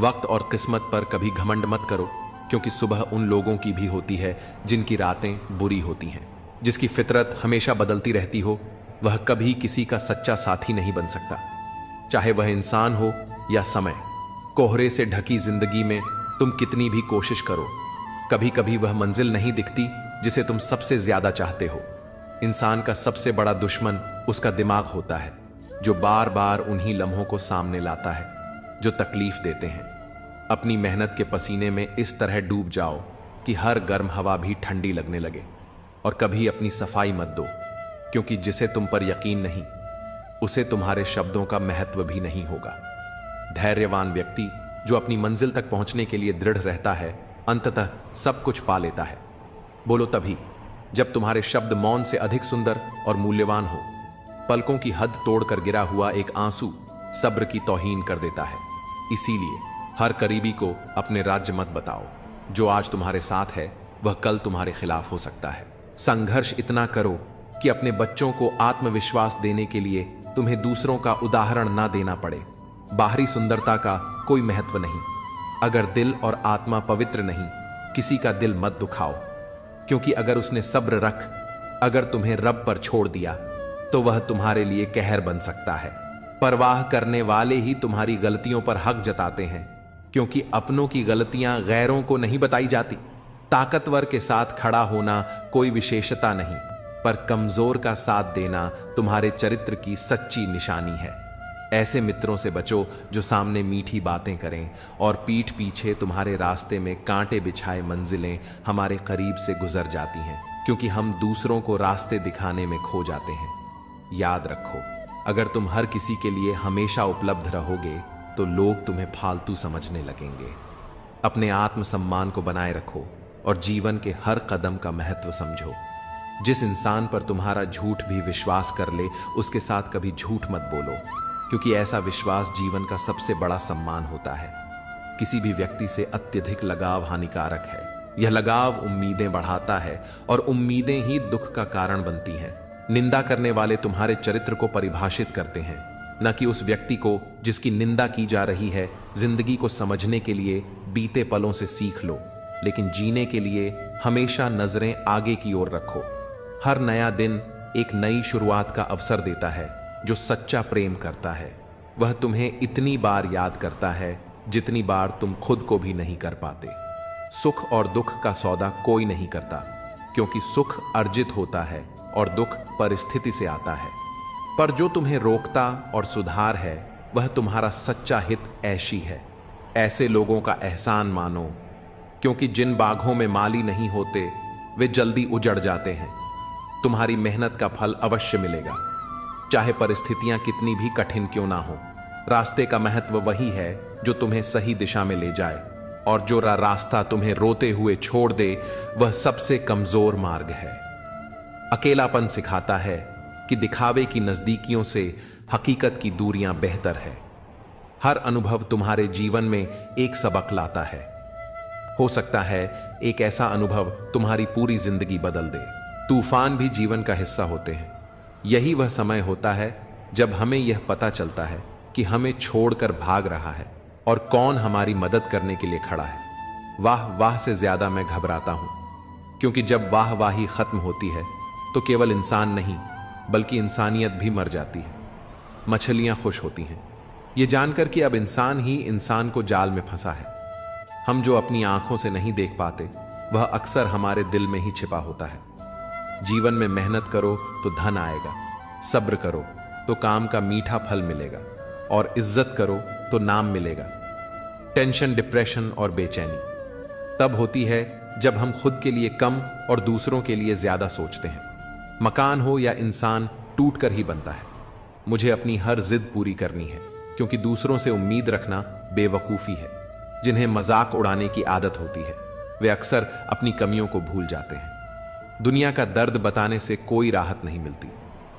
वक्त और किस्मत पर कभी घमंड मत करो, क्योंकि सुबह उन लोगों की भी होती है जिनकी रातें बुरी होती हैं। जिसकी फितरत हमेशा बदलती रहती हो वह कभी किसी का सच्चा साथी नहीं बन सकता, चाहे वह इंसान हो या समय। कोहरे से ढकी जिंदगी में तुम कितनी भी कोशिश करो, कभी कभी वह मंजिल नहीं दिखती जिसे तुम सबसे ज्यादा चाहते हो। इंसान का सबसे बड़ा दुश्मन उसका दिमाग होता है, जो बार बार उन्हीं लम्हों को सामने लाता है जो तकलीफ देते हैं। अपनी मेहनत के पसीने में इस तरह डूब जाओ कि हर गर्म हवा भी ठंडी लगने लगे। और कभी अपनी सफाई मत दो, क्योंकि जिसे तुम पर यकीन नहीं उसे तुम्हारे शब्दों का महत्व भी नहीं होगा। धैर्यवान व्यक्ति जो अपनी मंजिल तक पहुंचने के लिए दृढ़ रहता है, अंततः सब कुछ पा लेता है। बोलो तभी जब तुम्हारे शब्द मौन से अधिक सुंदर और मूल्यवान हो। पलकों की हद तोड़कर गिरा हुआ एक आंसू सब्र की तौहीन कर देता है। इसीलिए हर करीबी को अपने राज्य मत बताओ। जो आज तुम्हारे साथ है वह कल तुम्हारे खिलाफ हो सकता है। संघर्ष इतना करो कि अपने बच्चों को आत्मविश्वास देने के लिए तुम्हें दूसरों का उदाहरण ना देना पड़े। बाहरी सुंदरता का कोई महत्व नहीं अगर दिल और आत्मा पवित्र नहीं। किसी का दिल मत दुखाओ, क्योंकि अगर उसने सब्र रख अगर तुम्हें रब पर छोड़ दिया तो वह तुम्हारे लिए कहर बन सकता है। परवाह करने वाले ही तुम्हारी गलतियों पर हक जताते हैं, क्योंकि अपनों की गलतियां गैरों को नहीं बताई जाती। ताकतवर के साथ खड़ा होना कोई विशेषता नहीं, पर कमजोर का साथ देना तुम्हारे चरित्र की सच्ची निशानी है। ऐसे मित्रों से बचो जो सामने मीठी बातें करें और पीठ पीछे तुम्हारे रास्ते में कांटे बिछाए मंजिलें हमारे करीब से गुजर जाती हैं, क्योंकि हम दूसरों को रास्ते दिखाने में खो जाते हैं। याद रखो, अगर तुम हर किसी के लिए हमेशा उपलब्ध रहोगे तो लोग तुम्हें फालतू समझने लगेंगे। अपने आत्मसम्मान को बनाए रखो और जीवन के हर कदम का महत्व समझो। जिस इंसान पर तुम्हारा झूठ भी विश्वास कर ले उसके साथ कभी झूठ मत बोलो, क्योंकि ऐसा विश्वास जीवन का सबसे बड़ा सम्मान होता है। किसी भी व्यक्ति से अत्यधिक लगाव हानिकारक है। यह लगाव उम्मीदें बढ़ाता है और उम्मीदें ही दुख का कारण बनती हैं। निंदा करने वाले तुम्हारे चरित्र को परिभाषित करते हैं, न कि उस व्यक्ति को जिसकी निंदा की जा रही है। जिंदगी को समझने के लिए बीते पलों से सीख लो, लेकिन जीने के लिए हमेशा नजरें आगे की ओर रखो। हर नया दिन एक नई शुरुआत का अवसर देता है। जो सच्चा प्रेम करता है वह तुम्हें इतनी बार याद करता है जितनी बार तुम खुद को भी नहीं कर पाते। सुख और दुख का सौदा कोई नहीं करता, क्योंकि सुख अर्जित होता है और दुख परिस्थिति से आता है। पर जो तुम्हें रोकता और सुधार है वह तुम्हारा सच्चा हित ऐशी है। ऐसे लोगों का एहसान मानो, क्योंकि जिन बागों में माली नहीं होते वे जल्दी उजड़ जाते हैं। तुम्हारी मेहनत का फल अवश्य मिलेगा, चाहे परिस्थितियां कितनी भी कठिन क्यों ना हो। रास्ते का महत्व वही है जो तुम्हें सही दिशा में ले जाए, और जो रास्ता तुम्हें रोते हुए छोड़ दे वह सबसे कमजोर मार्ग है। अकेलापन सिखाता है कि दिखावे की नजदीकियों से हकीकत की दूरियां बेहतर है। हर अनुभव तुम्हारे जीवन में एक सबक लाता है। हो सकता है एक ऐसा अनुभव तुम्हारी पूरी जिंदगी बदल दे। तूफान भी जीवन का हिस्सा होते हैं। यही वह समय होता है जब हमें यह पता चलता है कि हमें छोड़कर भाग रहा है और कौन हमारी मदद करने के लिए खड़ा है। वाह वाह से ज्यादा मैं घबराता हूं, क्योंकि जब वाह वाही खत्म होती है तो केवल इंसान नहीं बल्कि इंसानियत भी मर जाती है। मछलियां खुश होती हैं ये जानकर कि अब इंसान ही इंसान को जाल में फंसा है। हम जो अपनी आंखों से नहीं देख पाते वह अक्सर हमारे दिल में ही छिपा होता है। जीवन में मेहनत करो तो धन आएगा, सब्र करो तो काम का मीठा फल मिलेगा, और इज्जत करो तो नाम मिलेगा। टेंशन, डिप्रेशन और बेचैनी तब होती है जब हम खुद के लिए कम और दूसरों के लिए ज्यादा सोचते हैं। मकान हो या इंसान, टूट कर ही बनता है। मुझे अपनी हर जिद पूरी करनी है, क्योंकि दूसरों से उम्मीद रखना बेवकूफी है। जिन्हें मजाक उड़ाने की आदत होती है वे अक्सर अपनी कमियों को भूल जाते हैं। दुनिया का दर्द बताने से कोई राहत नहीं मिलती,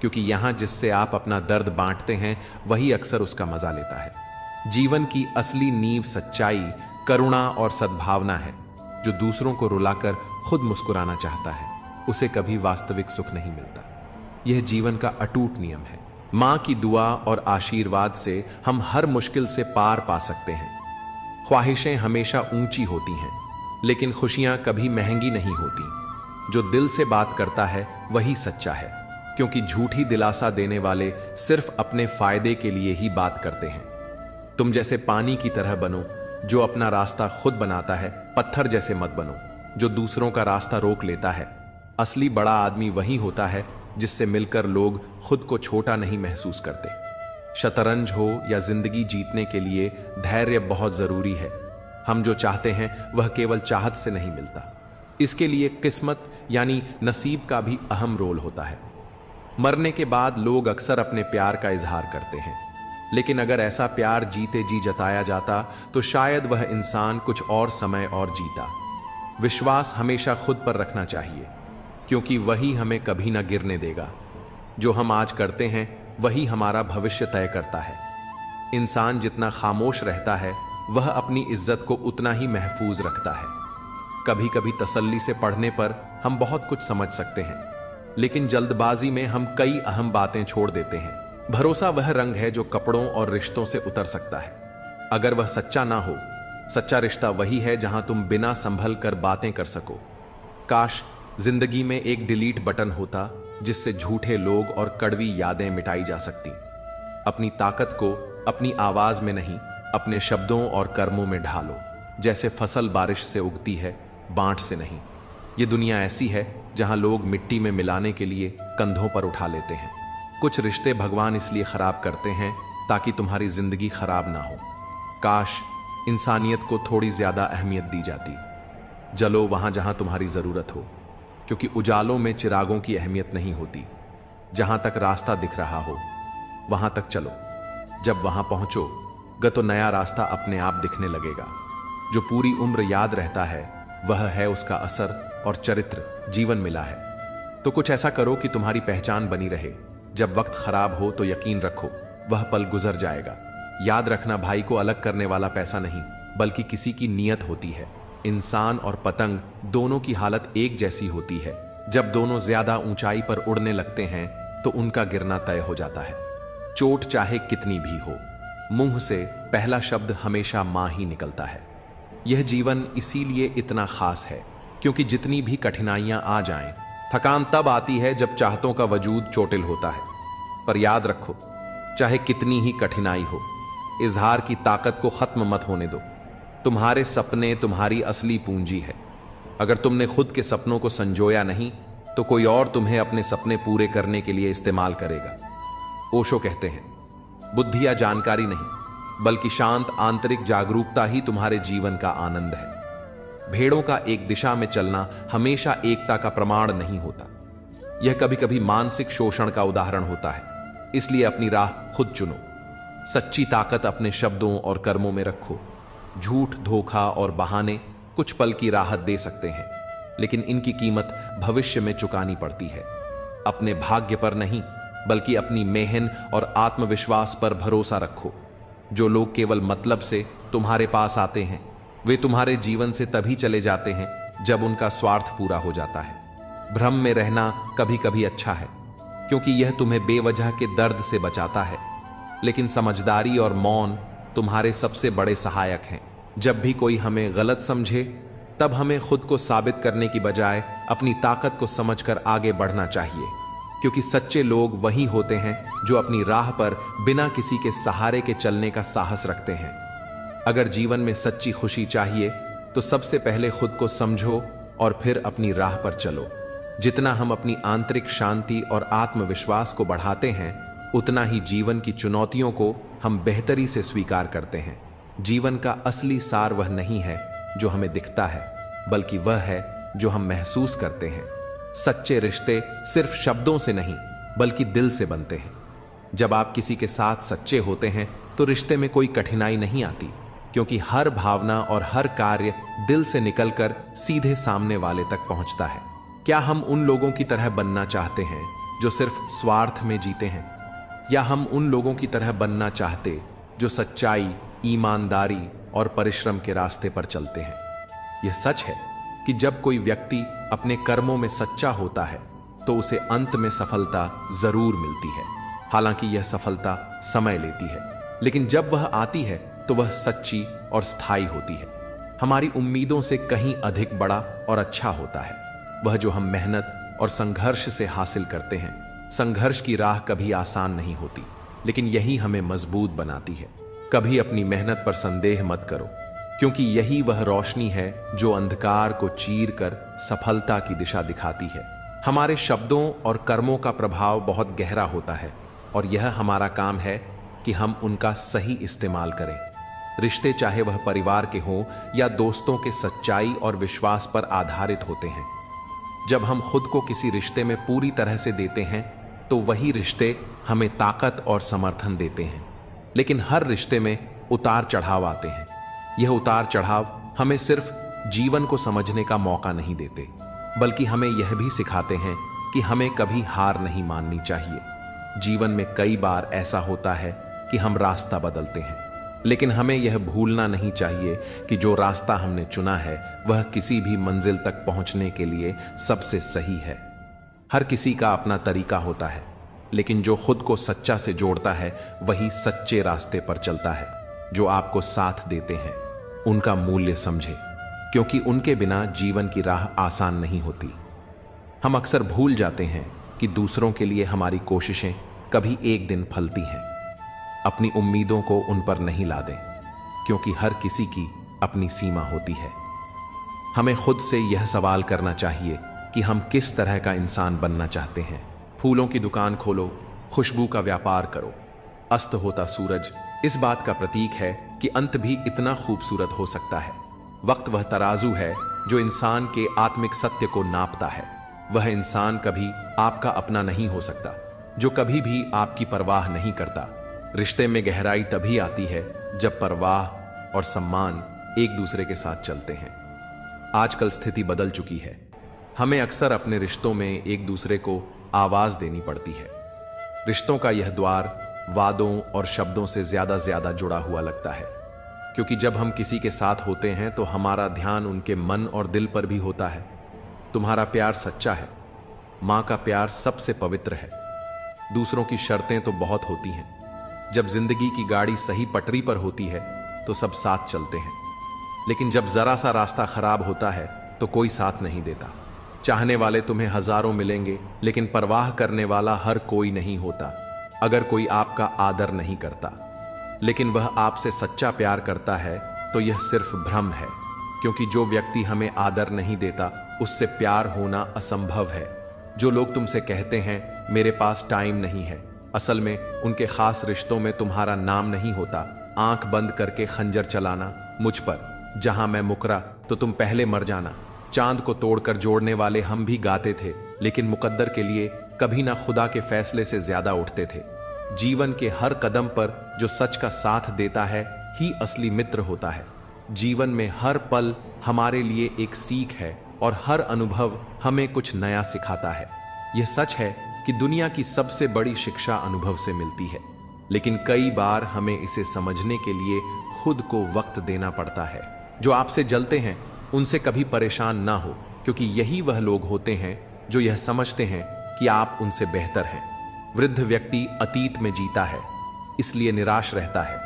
क्योंकि यहां जिससे आप अपना दर्द बांटते हैं वही अक्सर उसका मजा लेता है। जीवन की असली नींव सच्चाई, करुणा और सद्भावना है। जो दूसरों को रुलाकर खुद मुस्कुराना चाहता है उसे कभी वास्तविक सुख नहीं मिलता। यह जीवन का अटूट नियम है। मां की दुआ और आशीर्वाद से हम हर मुश्किल से पार पा सकते हैं। ख्वाहिशें हमेशा ऊंची होती हैं, लेकिन खुशियां कभी महंगी नहीं होती। जो दिल से बात करता है वही सच्चा है, क्योंकि झूठी दिलासा देने वाले सिर्फ अपने फायदे के लिए ही बात करते हैं। तुम जैसे पानी की तरह बनो, जो अपना रास्ता खुद बनाता है। पत्थर जैसे मत बनो, जो दूसरों का रास्ता रोक लेता है। असली बड़ा आदमी वही होता है जिससे मिलकर लोग खुद को छोटा नहीं महसूस करते। शतरंज हो या जिंदगी जीतने के लिए धैर्य बहुत जरूरी है। हम जो चाहते हैं वह केवल चाहत से नहीं मिलता, इसके लिए किस्मत यानी नसीब का भी अहम रोल होता है। मरने के बाद लोग अक्सर अपने प्यार का इजहार करते हैं, लेकिन अगर ऐसा प्यार जीते जी जताया जाता तो शायद वह इंसान कुछ और समय और जीता। विश्वास हमेशा खुद पर रखना चाहिए, क्योंकि वही हमें कभी ना गिरने देगा। जो हम आज करते हैं वही हमारा भविष्य तय करता है। इंसान जितना खामोश रहता है वह अपनी इज्जत को उतना ही महफूज रखता है। कभी कभी तसल्ली से पढ़ने पर हम बहुत कुछ समझ सकते हैं, लेकिन जल्दबाजी में हम कई अहम बातें छोड़ देते हैं। भरोसा वह रंग है जो कपड़ों और रिश्तों से उतर सकता है। अगर वह सच्चा ना हो, सच्चा रिश्ता वही है जहां तुम बिना संभल कर बातें कर सको। काश जिंदगी में एक डिलीट बटन होता जिससे झूठे लोग और कड़वी यादें मिटाई जा सकती। अपनी ताकत को अपनी आवाज में नहीं, अपने शब्दों और कर्मों में ढालो। जैसे फसल बारिश से उगती है, बांट से नहीं। ये दुनिया ऐसी है जहां लोग मिट्टी में मिलाने के लिए कंधों पर उठा लेते हैं। कुछ रिश्ते भगवान इसलिए खराब करते हैं ताकि तुम्हारी जिंदगी खराब ना हो। काश इंसानियत को थोड़ी ज्यादा अहमियत दी जाती। जलो वहां जहां तुम्हारी जरूरत हो, क्योंकि उजालों में चिरागों की अहमियत नहीं होती। जहां तक रास्ता दिख रहा हो वहां तक चलो। जब वहां पहुंचोगे तो नया रास्ता अपने आप दिखने लगेगा। जो पूरी उम्र याद रहता है वह है उसका असर और चरित्र जीवन मिला है। तो कुछ ऐसा करो कि तुम्हारी पहचान बनी रहे। जब वक्त खराब हो तो यकीन रखो वह पल गुजर जाएगा। याद रखना, भाई को अलग करने वाला पैसा नहीं बल्कि किसी की नीयत होती है। इंसान और पतंग दोनों की हालत एक जैसी होती है। जब दोनों ज्यादा ऊंचाई पर उड़ने लगते हैं तो उनका गिरना तय हो जाता है। चोट चाहे कितनी भी हो, मुंह से पहला शब्द हमेशा मां ही निकलता है। यह जीवन इसीलिए इतना खास है, क्योंकि जितनी भी कठिनाइयां आ जाएं, थकान तब आती है जब चाहतों का वजूद चोटिल होता है। पर याद रखो, चाहे कितनी ही कठिनाई हो, इजहार की ताकत को खत्म मत होने दो। तुम्हारे सपने तुम्हारी असली पूंजी है। अगर तुमने खुद के सपनों को संजोया नहीं तो कोई और तुम्हें अपने सपने पूरे करने के लिए इस्तेमाल करेगा। ओशो कहते हैं, बुद्धि या जानकारी नहीं बल्कि शांत आंतरिक जागरूकता ही तुम्हारे जीवन का आनंद है। भेड़ों का एक दिशा में चलना हमेशा एकता का प्रमाण नहीं होता। यह कभी कभी मानसिक शोषण का उदाहरण होता है। इसलिए अपनी राह खुद चुनो। सच्ची ताकत अपने शब्दों और कर्मों में रखो। झूठ, धोखा और बहाने कुछ पल की राहत दे सकते हैं, लेकिन इनकी कीमत भविष्य में चुकानी पड़ती है। अपने भाग्य पर नहीं बल्कि अपनी मेहनत और आत्मविश्वास पर भरोसा रखो। जो लोग केवल मतलब से तुम्हारे पास आते हैं वे तुम्हारे जीवन से तभी चले जाते हैं जब उनका स्वार्थ पूरा हो जाता है। भ्रम में रहना कभी कभी अच्छा है, क्योंकि यह तुम्हें बेवजह के दर्द से बचाता है, लेकिन समझदारी और मौन तुम्हारे सबसे बड़े सहायक हैं। जब भी कोई हमें गलत समझे तब हमें खुद को साबित करने की बजाय अपनी ताकत को समझकर आगे बढ़ना चाहिए, क्योंकि सच्चे लोग वही होते हैं जो अपनी राह पर बिना किसी के सहारे के चलने का साहस रखते हैं। अगर जीवन में सच्ची खुशी चाहिए तो सबसे पहले खुद को समझो और फिर अपनी राह पर चलो। जितना हम अपनी आंतरिक शांति और आत्मविश्वास को बढ़ाते हैं उतना ही जीवन की चुनौतियों को हम बेहतरी से स्वीकार करते हैं। जीवन का असली सार वह नहीं है जो हमें दिखता है, बल्कि वह है जो हम महसूस करते हैं। सच्चे रिश्ते सिर्फ शब्दों से नहीं, बल्कि दिल से बनते हैं। जब आप किसी के साथ सच्चे होते हैं तो रिश्ते में कोई कठिनाई नहीं आती, क्योंकि हर भावना और हर कार्य दिल से निकलकर सीधे सामने वाले तक पहुंचता है। क्या हम उन लोगों की तरह बनना चाहते हैं जो सिर्फ स्वार्थ में जीते हैं, या हम उन लोगों की तरह बनना चाहते जो सच्चाई, ईमानदारी और परिश्रम के रास्ते पर चलते हैं? यह सच है कि जब कोई व्यक्ति अपने कर्मों में सच्चा होता है तो उसे अंत में सफलता जरूर मिलती है। हालांकि यह सफलता समय लेती है, लेकिन जब वह आती है तो वह सच्ची और स्थायी होती है। हमारी उम्मीदों से कहीं अधिक बड़ा और अच्छा होता है वह जो हम मेहनत और संघर्ष से हासिल करते हैं। संघर्ष की राह कभी आसान नहीं होती, लेकिन यही हमें मजबूत बनाती है। कभी अपनी मेहनत पर संदेह मत करो, क्योंकि यही वह रोशनी है जो अंधकार को चीर कर सफलता की दिशा दिखाती है। हमारे शब्दों और कर्मों का प्रभाव बहुत गहरा होता है, और यह हमारा काम है कि हम उनका सही इस्तेमाल करें। रिश्ते चाहे वह परिवार के हों या दोस्तों के, सच्चाई और विश्वास पर आधारित होते हैं। जब हम खुद को किसी रिश्ते में पूरी तरह से देते हैं तो वही रिश्ते हमें ताकत और समर्थन देते हैं। लेकिन हर रिश्ते में उतार चढ़ाव आते हैं। यह उतार चढ़ाव हमें सिर्फ जीवन को समझने का मौका नहीं देते, बल्कि हमें यह भी सिखाते हैं कि हमें कभी हार नहीं माननी चाहिए। जीवन में कई बार ऐसा होता है कि हम रास्ता बदलते हैं, लेकिन हमें यह भूलना नहीं चाहिए कि जो रास्ता हमने चुना है वह किसी भी मंजिल तक पहुंचने के लिए सबसे सही है। हर किसी का अपना तरीका होता है, लेकिन जो खुद को सच्चा से जोड़ता है वही सच्चे रास्ते पर चलता है। जो आपको साथ देते हैं उनका मूल्य समझे, क्योंकि उनके बिना जीवन की राह आसान नहीं होती। हम अक्सर भूल जाते हैं कि दूसरों के लिए हमारी कोशिशें कभी एक दिन फलती हैं। अपनी उम्मीदों को उन पर नहीं लादें, क्योंकि हर किसी की अपनी सीमा होती है। हमें खुद से यह सवाल करना चाहिए कि हम किस तरह का इंसान बनना चाहते हैं। फूलों की दुकान खोलो, खुशबू का व्यापार करो। अस्त होता सूरज इस बात का प्रतीक है कि अंत भी इतना खूबसूरत हो सकता है। वक्त वह तराजू है जो इंसान के आत्मिक सत्य को नापता है। वह इंसान कभी आपका अपना नहीं हो सकता जो कभी भी आपकी परवाह नहीं करता। रिश्ते में गहराई तभी आती है जब परवाह और सम्मान एक दूसरे के साथ चलते हैं। आजकल स्थिति बदल चुकी है। हमें अक्सर अपने रिश्तों में एक दूसरे को आवाज देनी पड़ती है। रिश्तों का यह द्वार वादों और शब्दों से ज्यादा जुड़ा हुआ लगता है, क्योंकि जब हम किसी के साथ होते हैं तो हमारा ध्यान उनके मन और दिल पर भी होता है। तुम्हारा प्यार सच्चा है। मां का प्यार सबसे पवित्र है। दूसरों की शर्तें तो बहुत होती हैं। जब जिंदगी की गाड़ी सही पटरी पर होती है तो सब साथ चलते हैं, लेकिन जब जरा सा रास्ता खराब होता है तो कोई साथ नहीं देता। चाहने वाले तुम्हें हजारों मिलेंगे, लेकिन परवाह करने वाला हर कोई नहीं होता। अगर कोई आपका आदर नहीं करता लेकिन वह आपसे सच्चा प्यार करता है तो यह सिर्फ भ्रम है, क्योंकि जो व्यक्ति हमें आदर नहीं देता उससे प्यार होना असंभव है। जो लोग तुमसे कहते हैं मेरे पास टाइम नहीं है, असल में उनके खास रिश्तों में तुम्हारा नाम नहीं होता। आंख बंद करके खंजर चलाना मुझ पर, जहां मैं मुकरा तो तुम पहले मर जाना। चांद को तोड़कर जोड़ने वाले हम भी गाते थे, लेकिन मुकद्दर के लिए कभी ना खुदा के फैसले से ज्यादा उठते थे। जीवन के हर कदम पर जो सच का साथ देता है ही असली मित्र होता है। जीवन में हर पल हमारे लिए एक सीख है और हर अनुभव हमें कुछ नया सिखाता है। यह सच है कि दुनिया की सबसे बड़ी शिक्षा अनुभव से मिलती है, लेकिन कई बार हमें इसे समझने के लिए खुद को वक्त देना पड़ता है। जो आपसे जलते हैं उनसे कभी परेशान ना हो, क्योंकि यही वह लोग होते हैं जो यह समझते हैं कि आप उनसे बेहतर हैं। वृद्ध व्यक्ति अतीत में जीता है, इसलिए निराश रहता है।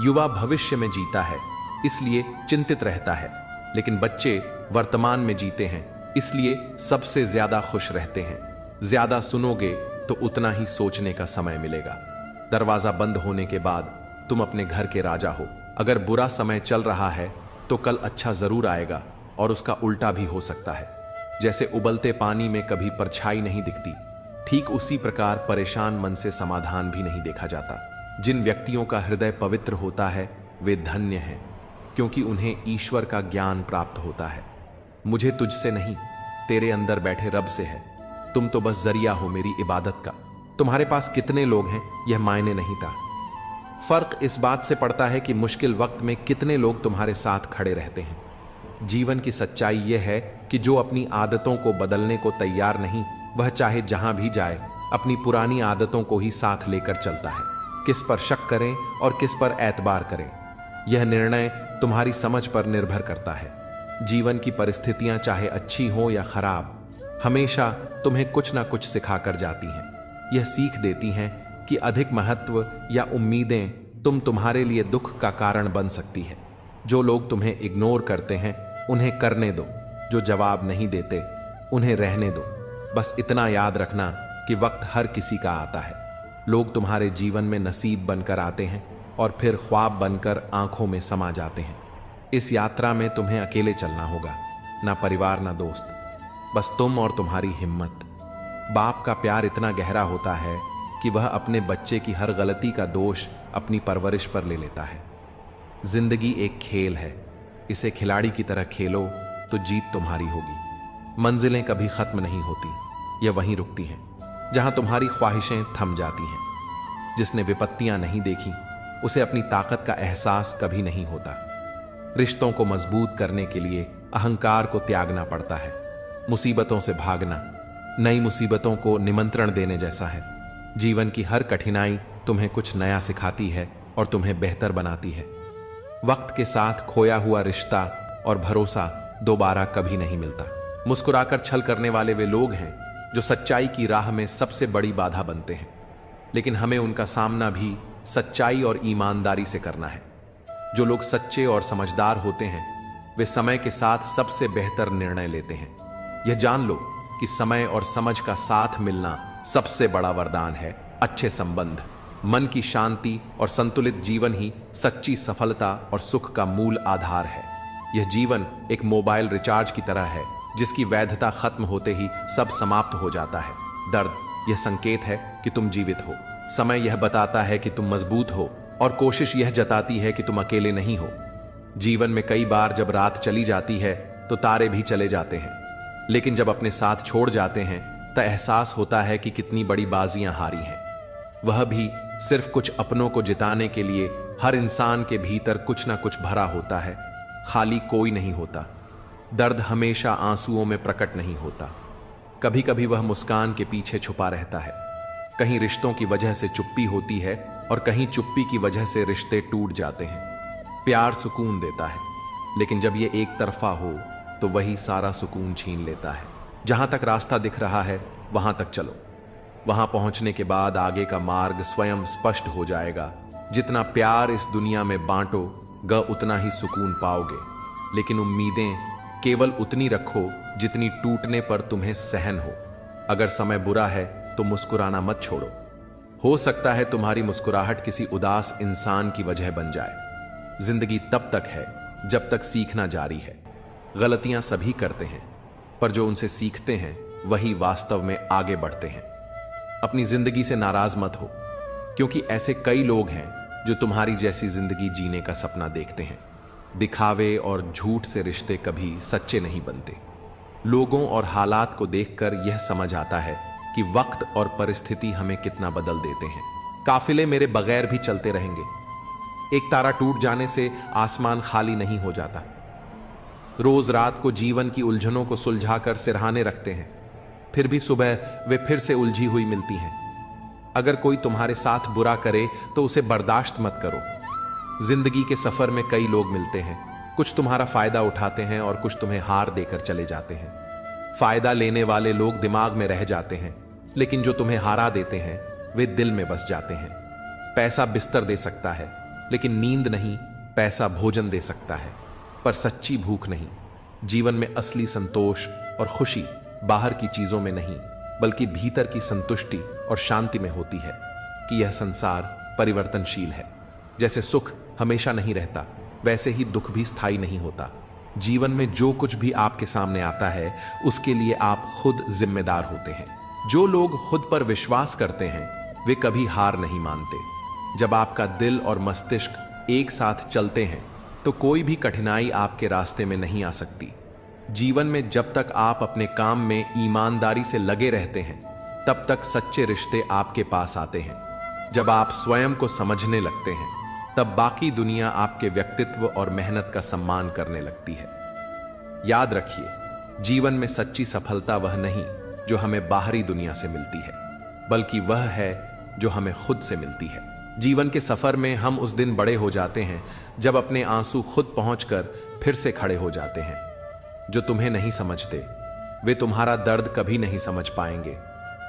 युवा भविष्य में जीता है, इसलिए चिंतित रहता है। लेकिन बच्चे वर्तमान में जीते हैं, इसलिए सबसे ज्यादा खुश रहते हैं। ज्यादा सुनोगे तो उतना ही सोचने का समय मिलेगा। दरवाजा बंद होने के बाद तुम अपने घर के राजा हो। अगर बुरा समय चल रहा है तो कल अच्छा जरूर आएगा, और उसका उल्टा भी हो सकता है। जैसे उबलते पानी में कभी परछाई नहीं दिखती, ठीक उसी प्रकार परेशान मन से समाधान भी नहीं देखा जाता। जिन व्यक्तियों का हृदय पवित्र होता है वे धन्य हैं, क्योंकि उन्हें ईश्वर का ज्ञान प्राप्त होता है। मुझे तुझसे नहीं, तेरे अंदर बैठे रब से है। तुम तो बस जरिया हो मेरी इबादत का। तुम्हारे पास कितने लोग हैं यह मायने नहीं था। फर्क इस बात से पड़ता है कि मुश्किल वक्त में कितने लोग तुम्हारे साथ खड़े रहते हैं। जीवन की सच्चाई यह है कि जो अपनी आदतों को बदलने को तैयार नहीं, वह चाहे जहां भी जाए अपनी पुरानी आदतों को ही साथ लेकर चलता है। किस पर शक करें और किस पर एतबार करें, यह निर्णय तुम्हारी समझ पर निर्भर करता है। जीवन की परिस्थितियां चाहे अच्छी हो या खराब, हमेशा तुम्हें कुछ ना कुछ सिखाकर जाती हैं। यह सीख देती हैं कि अधिक महत्व या उम्मीदें तुम्हारे लिए दुख का कारण बन सकती है। जो लोग तुम्हें इग्नोर करते हैं उन्हें करने दो, जो जवाब नहीं देते उन्हें रहने दो। बस इतना याद रखना कि वक्त हर किसी का आता है। लोग तुम्हारे जीवन में नसीब बनकर आते हैं और फिर ख्वाब बनकर आंखों में समा जाते हैं। इस यात्रा में तुम्हें अकेले चलना होगा, ना परिवार ना दोस्त, बस तुम और तुम्हारी हिम्मत। बाप का प्यार इतना गहरा होता है कि वह अपने बच्चे की हर गलती का दोष अपनी परवरिश पर ले लेता है। जिंदगी एक खेल है, इसे खिलाड़ी की तरह खेलो तो जीत तुम्हारी होगी। मंजिलें कभी खत्म नहीं होती, यह वहीं रुकती हैं जहां तुम्हारी ख्वाहिशें थम जाती हैं। जिसने विपत्तियां नहीं देखी उसे अपनी ताकत का एहसास कभी नहीं होता। रिश्तों को मजबूत करने के लिए अहंकार को त्यागना पड़ता है। मुसीबतों से भागना नई मुसीबतों को निमंत्रण देने जैसा है। जीवन की हर कठिनाई तुम्हें कुछ नया सिखाती है और तुम्हें बेहतर बनाती है। वक्त के साथ खोया हुआ रिश्ता और भरोसा दोबारा कभी नहीं मिलता। मुस्कुराकर छल करने वाले वे लोग हैं जो सच्चाई की राह में सबसे बड़ी बाधा बनते हैं, लेकिन हमें उनका सामना भी सच्चाई और ईमानदारी से करना है। जो लोग सच्चे और समझदार होते हैं वे समय के साथ सबसे बेहतर निर्णय लेते हैं। यह जान लो कि समय और समझ का साथ मिलना सबसे बड़ा वरदान है। अच्छे संबंध, मन की शांति और संतुलित जीवन ही सच्ची सफलता और सुख का मूल आधार है। यह जीवन एक मोबाइल रिचार्ज की तरह है जिसकी वैधता खत्म होते ही सब समाप्त हो जाता है। दर्द यह संकेत है कि तुम जीवित हो, समय यह बताता है कि तुम मजबूत हो और कोशिश यह जताती है कि तुम अकेले नहीं हो। जीवन में कई बार जब रात चली जाती है तो तारे भी चले जाते हैं, लेकिन जब अपने साथ छोड़ जाते हैं तो एहसास होता है कि कितनी बड़ी बाजियां हारी हैं। वह भी सिर्फ कुछ अपनों को जिताने के लिए। हर इंसान के भीतर कुछ ना कुछ भरा होता है, खाली कोई नहीं होता। दर्द हमेशा आंसुओं में प्रकट नहीं होता, कभी कभी वह मुस्कान के पीछे छुपा रहता है। कहीं रिश्तों की वजह से चुप्पी होती है और कहीं चुप्पी की वजह से रिश्ते टूट जाते हैं। प्यार सुकून देता है, लेकिन जब यह एक तरफा हो तो वही सारा सुकून छीन लेता है। जहां तक रास्ता दिख रहा है वहां तक चलो। वहां पहुंचने के बाद आगे का मार्ग स्वयं स्पष्ट हो जाएगा। जितना प्यार इस दुनिया में बांटोगे उतना ही सुकून पाओगे, लेकिन उम्मीदें केवल उतनी रखो जितनी टूटने पर तुम्हें सहन हो। अगर समय बुरा है तो मुस्कुराना मत छोड़ो। हो सकता है तुम्हारी मुस्कुराहट किसी उदास इंसान की वजह बन जाए। जिंदगी तब तक है जब तक सीखना जारी है। गलतियां सभी करते हैं, पर जो उनसे सीखते हैं वही वास्तव में आगे बढ़ते हैं। अपनी जिंदगी से नाराज मत हो, क्योंकि ऐसे कई लोग हैं जो तुम्हारी जैसी जिंदगी जीने का सपना देखते हैं। दिखावे और झूठ से रिश्ते कभी सच्चे नहीं बनते। लोगों और हालात को देखकर यह समझ आता है कि वक्त और परिस्थिति हमें कितना बदल देते हैं। काफिले मेरे बगैर भी चलते रहेंगे। एक तारा टूट जाने से आसमान खाली नहीं हो जाता। रोज रात को जीवन की उलझनों को सुलझाकर सिरहाने रखते हैं, फिर भी सुबह वे फिर से उलझी हुई मिलती हैं। अगर कोई तुम्हारे साथ बुरा करे तो उसे बर्दाश्त मत करो। जिंदगी के सफर में कई लोग मिलते हैं, कुछ तुम्हारा फायदा उठाते हैं और कुछ तुम्हें हार देकर चले जाते हैं। फायदा लेने वाले लोग दिमाग में रह जाते हैं, लेकिन जो तुम्हें हारा देते हैं वे दिल में बस जाते हैं। पैसा बिस्तर दे सकता है, लेकिन नींद नहीं। पैसा भोजन दे सकता है, पर सच्ची भूख नहीं। जीवन में असली संतोष और खुशी बाहर की चीजों में नहीं, बल्कि भीतर की संतुष्टि और शांति में होती है कि यह संसार परिवर्तनशील है। जैसे सुख हमेशा नहीं रहता, वैसे ही दुख भी स्थायी नहीं होता। जीवन में जो कुछ भी आपके सामने आता है उसके लिए आप खुद जिम्मेदार होते हैं। जो लोग खुद पर विश्वास करते हैं वे कभी हार नहीं मानते। जब आपका दिल और मस्तिष्क एक साथ चलते हैं तो कोई भी कठिनाई आपके रास्ते में नहीं आ सकती। जीवन में जब तक आप अपने काम में ईमानदारी से लगे रहते हैं तब तक सच्चे रिश्ते आपके पास आते हैं। जब आप स्वयं को समझने लगते हैं तब बाकी दुनिया आपके व्यक्तित्व और मेहनत का सम्मान करने लगती है। याद रखिए, जीवन में सच्ची सफलता वह नहीं जो हमें बाहरी दुनिया से मिलती है, बल्कि वह है जो हमें खुद से मिलती है। जीवन के सफर में हम उस दिन बड़े हो जाते हैं जब अपने आंसू खुद पहुंचकर फिर से खड़े हो जाते हैं। जो तुम्हें नहीं समझते वे तुम्हारा दर्द कभी नहीं समझ पाएंगे।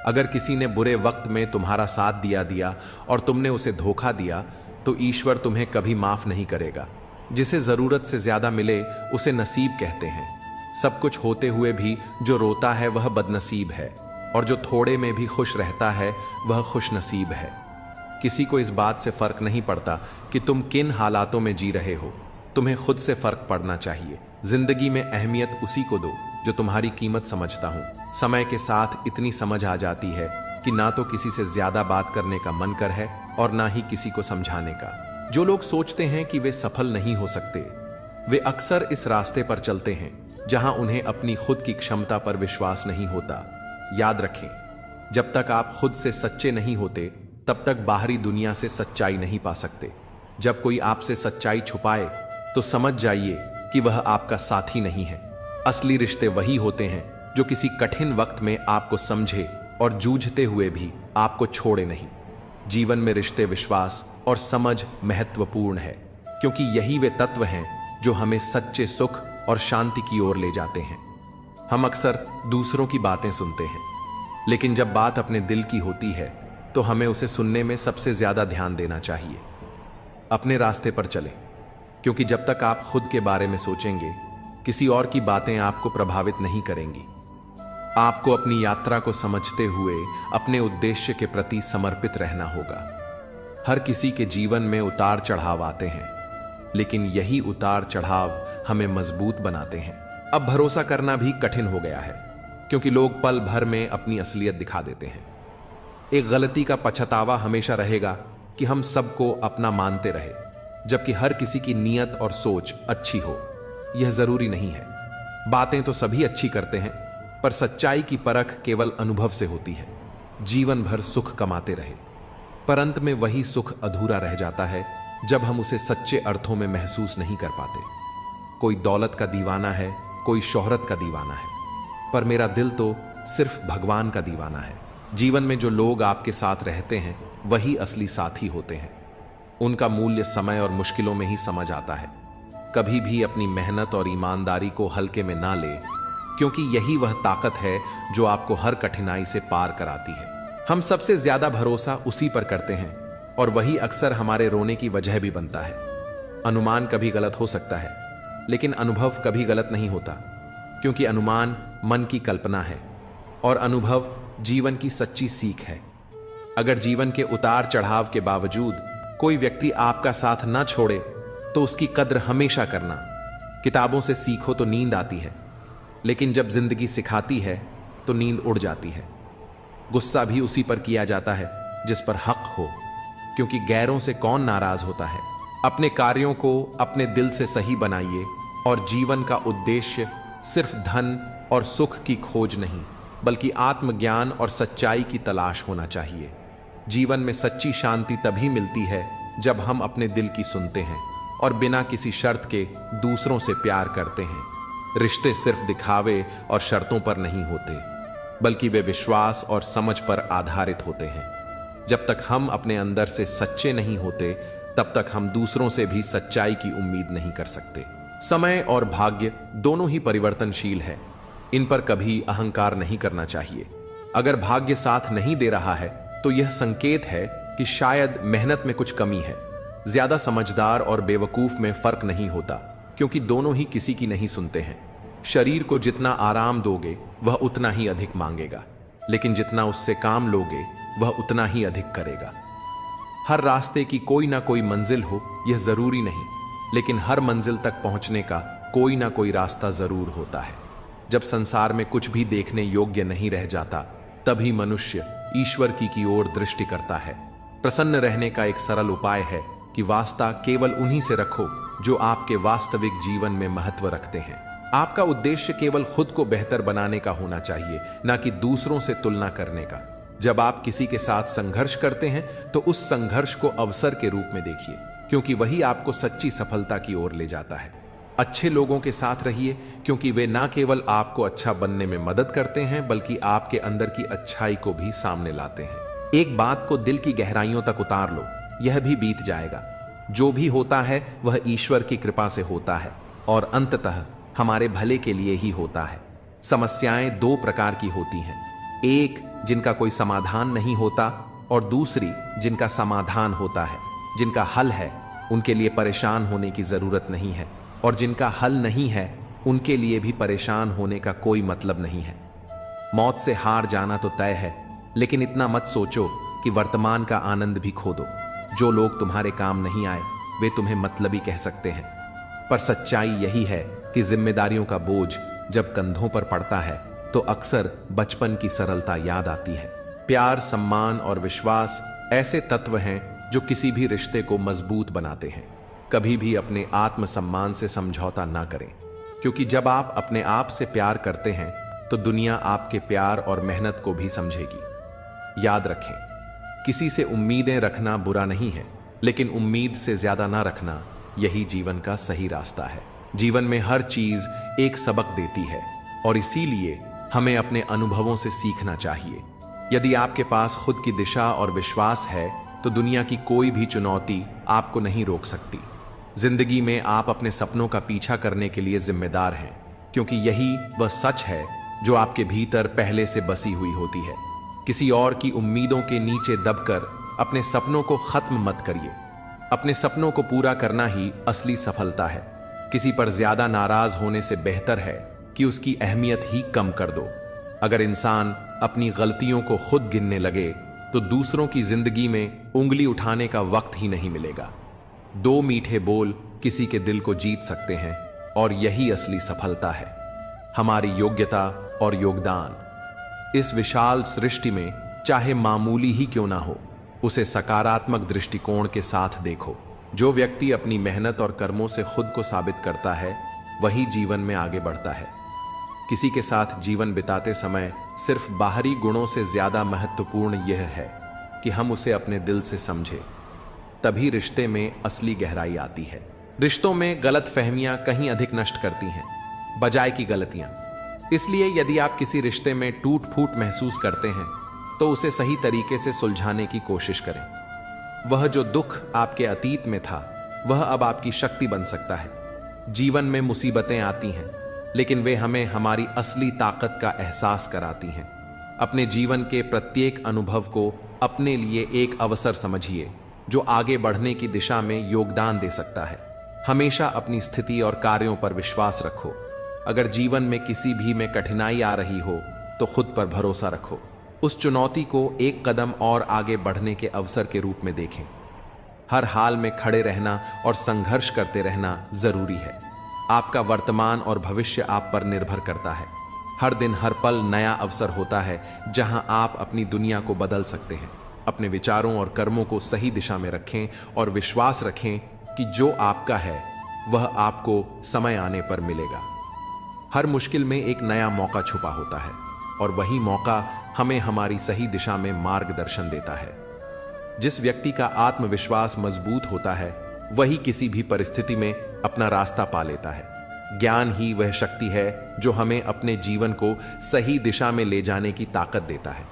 अगर किसी ने बुरे वक्त में तुम्हारा साथ दिया और तुमने उसे धोखा दिया तो ईश्वर तुम्हें कभी माफ नहीं करेगा। जिसे जरूरत से ज्यादा मिले उसे नसीब कहते हैं। सब कुछ होते हुए भी जो रोता है वह बदनसीब है, और जो थोड़े में भी खुश रहता है वह खुशनसीब है। किसी को इस बात से फर्क नहीं पड़ता कि तुम किन हालातों में जी रहे हो, तुम्हें खुद से फर्क पड़ना चाहिए। जिंदगी में अहमियत उसी को दो जो तुम्हारी कीमत समझता हूं। समय के साथ इतनी समझ आ जाती है कि ना तो किसी से ज्यादा बात करने का मन कर है और ना ही किसी को समझाने का। जो लोग सोचते हैं कि वे सफल नहीं हो सकते, वे अक्सर इस रास्ते पर चलते हैं जहां उन्हें अपनी खुद की क्षमता पर विश्वास नहीं होता। याद रखें, जब तक आप खुद से सच्चे नहीं होते तब तक बाहरी दुनिया से सच्चाई नहीं पा सकते। जब कोई आपसे सच्चाई छुपाए तो समझ जाइए कि वह आपका साथी नहीं है। असली रिश्ते वही होते हैं जो किसी कठिन वक्त में आपको समझे और जूझते हुए भी आपको छोड़े नहीं। जीवन में रिश्ते, विश्वास और समझ महत्वपूर्ण है, क्योंकि यही वे तत्व हैं जो हमें सच्चे सुख और शांति की ओर ले जाते हैं। हम अक्सर दूसरों की बातें सुनते हैं, लेकिन जब बात अपने दिल की होती है तो हमें उसे सुनने में सबसे ज्यादा ध्यान देना चाहिए। अपने रास्ते पर चलें, क्योंकि जब तक आप खुद के बारे में सोचेंगे किसी और की बातें आपको प्रभावित नहीं करेंगी। आपको अपनी यात्रा को समझते हुए अपने उद्देश्य के प्रति समर्पित रहना होगा। हर किसी के जीवन में उतार चढ़ाव आते हैं, लेकिन यही उतार चढ़ाव हमें मजबूत बनाते हैं। अब भरोसा करना भी कठिन हो गया है, क्योंकि लोग पल भर में अपनी असलियत दिखा देते हैं। एक गलती का पछतावा हमेशा रहेगा कि हम सबको अपना मानते रहे, जबकि हर किसी की नीयत और सोच अच्छी हो। यह जरूरी नहीं है। बातें तो सभी अच्छी करते हैं, पर सच्चाई की परख केवल अनुभव से होती है। जीवन भर सुख कमाते रहे, पर अंत में वही सुख अधूरा रह जाता है जब हम उसे सच्चे अर्थों में महसूस नहीं कर पाते। कोई दौलत का दीवाना है, कोई शोहरत का दीवाना है, पर मेरा दिल तो सिर्फ भगवान का दीवाना है। जीवन में जो लोग आपके साथ रहते हैं वही असली साथी होते हैं। उनका मूल्य समय और मुश्किलों में ही समझ आता है। कभी भी अपनी मेहनत और ईमानदारी को हल्के में ना ले, क्योंकि यही वह ताकत है जो आपको हर कठिनाई से पार कराती है। हम सबसे ज्यादा भरोसा उसी पर करते हैं, और वही अक्सर हमारे रोने की वजह भी बनता है। अनुमान कभी गलत हो सकता है, लेकिन अनुभव कभी गलत नहीं होता, क्योंकि अनुमान मन की कल्पना है और अनुभव जीवन की सच्ची सीख है। अगर जीवन के उतार चढ़ाव के बावजूद कोई व्यक्ति आपका साथ ना छोड़े तो उसकी कद्र हमेशा करना। किताबों से सीखो तो नींद आती है, लेकिन जब जिंदगी सिखाती है तो नींद उड़ जाती है। गुस्सा भी उसी पर किया जाता है जिस पर हक हो, क्योंकि गैरों से कौन नाराज होता है। अपने कार्यों को अपने दिल से सही बनाइए, और जीवन का उद्देश्य सिर्फ धन और सुख की खोज नहीं, बल्कि आत्मज्ञान और सच्चाई की तलाश होना चाहिए। जीवन में सच्ची शांति तभी मिलती है जब हम अपने दिल की सुनते हैं और बिना किसी शर्त के दूसरों से प्यार करते हैं। रिश्ते सिर्फ दिखावे और शर्तों पर नहीं होते, बल्कि वे विश्वास और समझ पर आधारित होते हैं। जब तक हम अपने अंदर से सच्चे नहीं होते, तब तक हम दूसरों से भी सच्चाई की उम्मीद नहीं कर सकते। समय और भाग्य दोनों ही परिवर्तनशील है, इन पर कभी अहंकार नहीं करना चाहिए। अगर भाग्य साथ नहीं दे रहा है तो यह संकेत है कि शायद मेहनत में कुछ कमी है। ज्यादा समझदार और बेवकूफ में फर्क नहीं होता, क्योंकि दोनों ही किसी की नहीं सुनते हैं। शरीर को जितना आराम दोगे वह उतना ही अधिक मांगेगा, लेकिन जितना उससे काम लोगे वह उतना ही अधिक करेगा। हर रास्ते की कोई ना कोई मंजिल हो यह जरूरी नहीं, लेकिन हर मंजिल तक पहुंचने का कोई ना कोई रास्ता जरूर होता है। जब संसार में कुछ भी देखने योग्य नहीं रह जाता, तभी मनुष्य ईश्वर की ओर दृष्टि करता है। प्रसन्न रहने का एक सरल उपाय है कि वास्ता केवल उन्हीं से रखो जो आपके वास्तविक जीवन में महत्व रखते हैं। आपका उद्देश्य केवल खुद को बेहतर बनाने का होना चाहिए, ना कि दूसरों से तुलना करने का। जब आप किसी के साथ संघर्ष करते हैं तो उस संघर्ष को अवसर के रूप में देखिए, क्योंकि वही आपको सच्ची सफलता की ओर ले जाता है। अच्छे लोगों के साथ रहिए, क्योंकि वे ना केवल आपको अच्छा बनने में मदद करते हैं, बल्कि आपके अंदर की अच्छाई को भी सामने लाते हैं। एक बात को दिल की गहराइयों तक उतार लो, यह भी बीत जाएगा। जो भी होता है वह ईश्वर की कृपा से होता है और अंततः हमारे भले के लिए ही होता है। समस्याएं दो प्रकार की होती हैं, एक जिनका कोई समाधान नहीं होता और दूसरी जिनका समाधान होता है। जिनका हल है उनके लिए परेशान होने की जरूरत नहीं है, और जिनका हल नहीं है उनके लिए भी परेशान होने का कोई मतलब नहीं है। मौत से हार जाना तो तय है, लेकिन इतना मत सोचो कि वर्तमान का आनंद भी खो दो। जो लोग तुम्हारे काम नहीं आए वे तुम्हें मतलबी कह सकते हैं, पर सच्चाई यही है कि जिम्मेदारियों का बोझ जब कंधों पर पड़ता है तो अक्सर बचपन की सरलता याद आती है। प्यार, सम्मान और विश्वास ऐसे तत्व हैं जो किसी भी रिश्ते को मजबूत बनाते हैं। कभी भी अपने आत्मसम्मान से समझौता ना करें, क्योंकि जब आप अपने आप से प्यार करते हैं तो दुनिया आपके प्यार और मेहनत को भी समझेगी। याद रखें, किसी से उम्मीदें रखना बुरा नहीं है, लेकिन उम्मीद से ज्यादा ना रखना यही जीवन का सही रास्ता है। जीवन में हर चीज एक सबक देती है और इसीलिए हमें अपने अनुभवों से सीखना चाहिए। यदि आपके पास खुद की दिशा और विश्वास है तो दुनिया की कोई भी चुनौती आपको नहीं रोक सकती। जिंदगी में आप अपने सपनों का पीछा करने के लिए जिम्मेदार हैं, क्योंकि यही वह सच है जो आपके भीतर पहले से बसी हुई होती है। किसी और की उम्मीदों के नीचे दबकर अपने सपनों को खत्म मत करिए। अपने सपनों को पूरा करना ही असली सफलता है। किसी पर ज्यादा नाराज होने से बेहतर है कि उसकी अहमियत ही कम कर दो। अगर इंसान अपनी गलतियों को खुद गिनने लगे तो दूसरों की जिंदगी में उंगली उठाने का वक्त ही नहीं मिलेगा। दो मीठे बोल किसी के दिल को जीत सकते हैं और यही असली सफलता है। हमारी योग्यता और योगदान इस विशाल सृष्टि में चाहे मामूली ही क्यों ना हो, उसे सकारात्मक दृष्टिकोण के साथ देखो। जो व्यक्ति अपनी मेहनत और कर्मों से खुद को साबित करता है वही जीवन में आगे बढ़ता है। किसी के साथ जीवन बिताते समय सिर्फ बाहरी गुणों से ज्यादा महत्वपूर्ण यह है कि हम उसे अपने दिल से समझें। तभी रिश्ते में असली गहराई आती है। रिश्तों में गलत फहमियां कहीं अधिक नष्ट करती हैं बजाय की गलतियां। इसलिए यदि आप किसी रिश्ते में टूट फूट महसूस करते हैं तो उसे सही तरीके से सुलझाने की कोशिश करें। वह जो दुख आपके अतीत में था वह अब आपकी शक्ति बन सकता है। जीवन में मुसीबतें आती हैं, लेकिन वे हमें हमारी असली ताकत का एहसास कराती हैं। अपने जीवन के प्रत्येक अनुभव को अपने लिए एक अवसर समझिए जो आगे बढ़ने की दिशा में योगदान दे सकता है। हमेशा अपनी स्थिति और कार्यों पर विश्वास रखो। अगर जीवन में किसी भी में कठिनाई आ रही हो तो खुद पर भरोसा रखो। उस चुनौती को एक कदम और आगे बढ़ने के अवसर के रूप में देखें। हर हाल में खड़े रहना और संघर्ष करते रहना जरूरी है। आपका वर्तमान और भविष्य आप पर निर्भर करता है। हर दिन हर पल नया अवसर होता है जहां आप अपनी दुनिया को बदल सकते हैं। अपने विचारों और कर्मों को सही दिशा में रखें और विश्वास रखें कि जो आपका है वह आपको समय आने पर मिलेगा। हर मुश्किल में एक नया मौका छुपा होता है और वही मौका हमें हमारी सही दिशा में मार्गदर्शन देता है। जिस व्यक्ति का आत्मविश्वास मजबूत होता है वही किसी भी परिस्थिति में अपना रास्ता पा लेता है। ज्ञान ही वह शक्ति है जो हमें अपने जीवन को सही दिशा में ले जाने की ताकत देता है।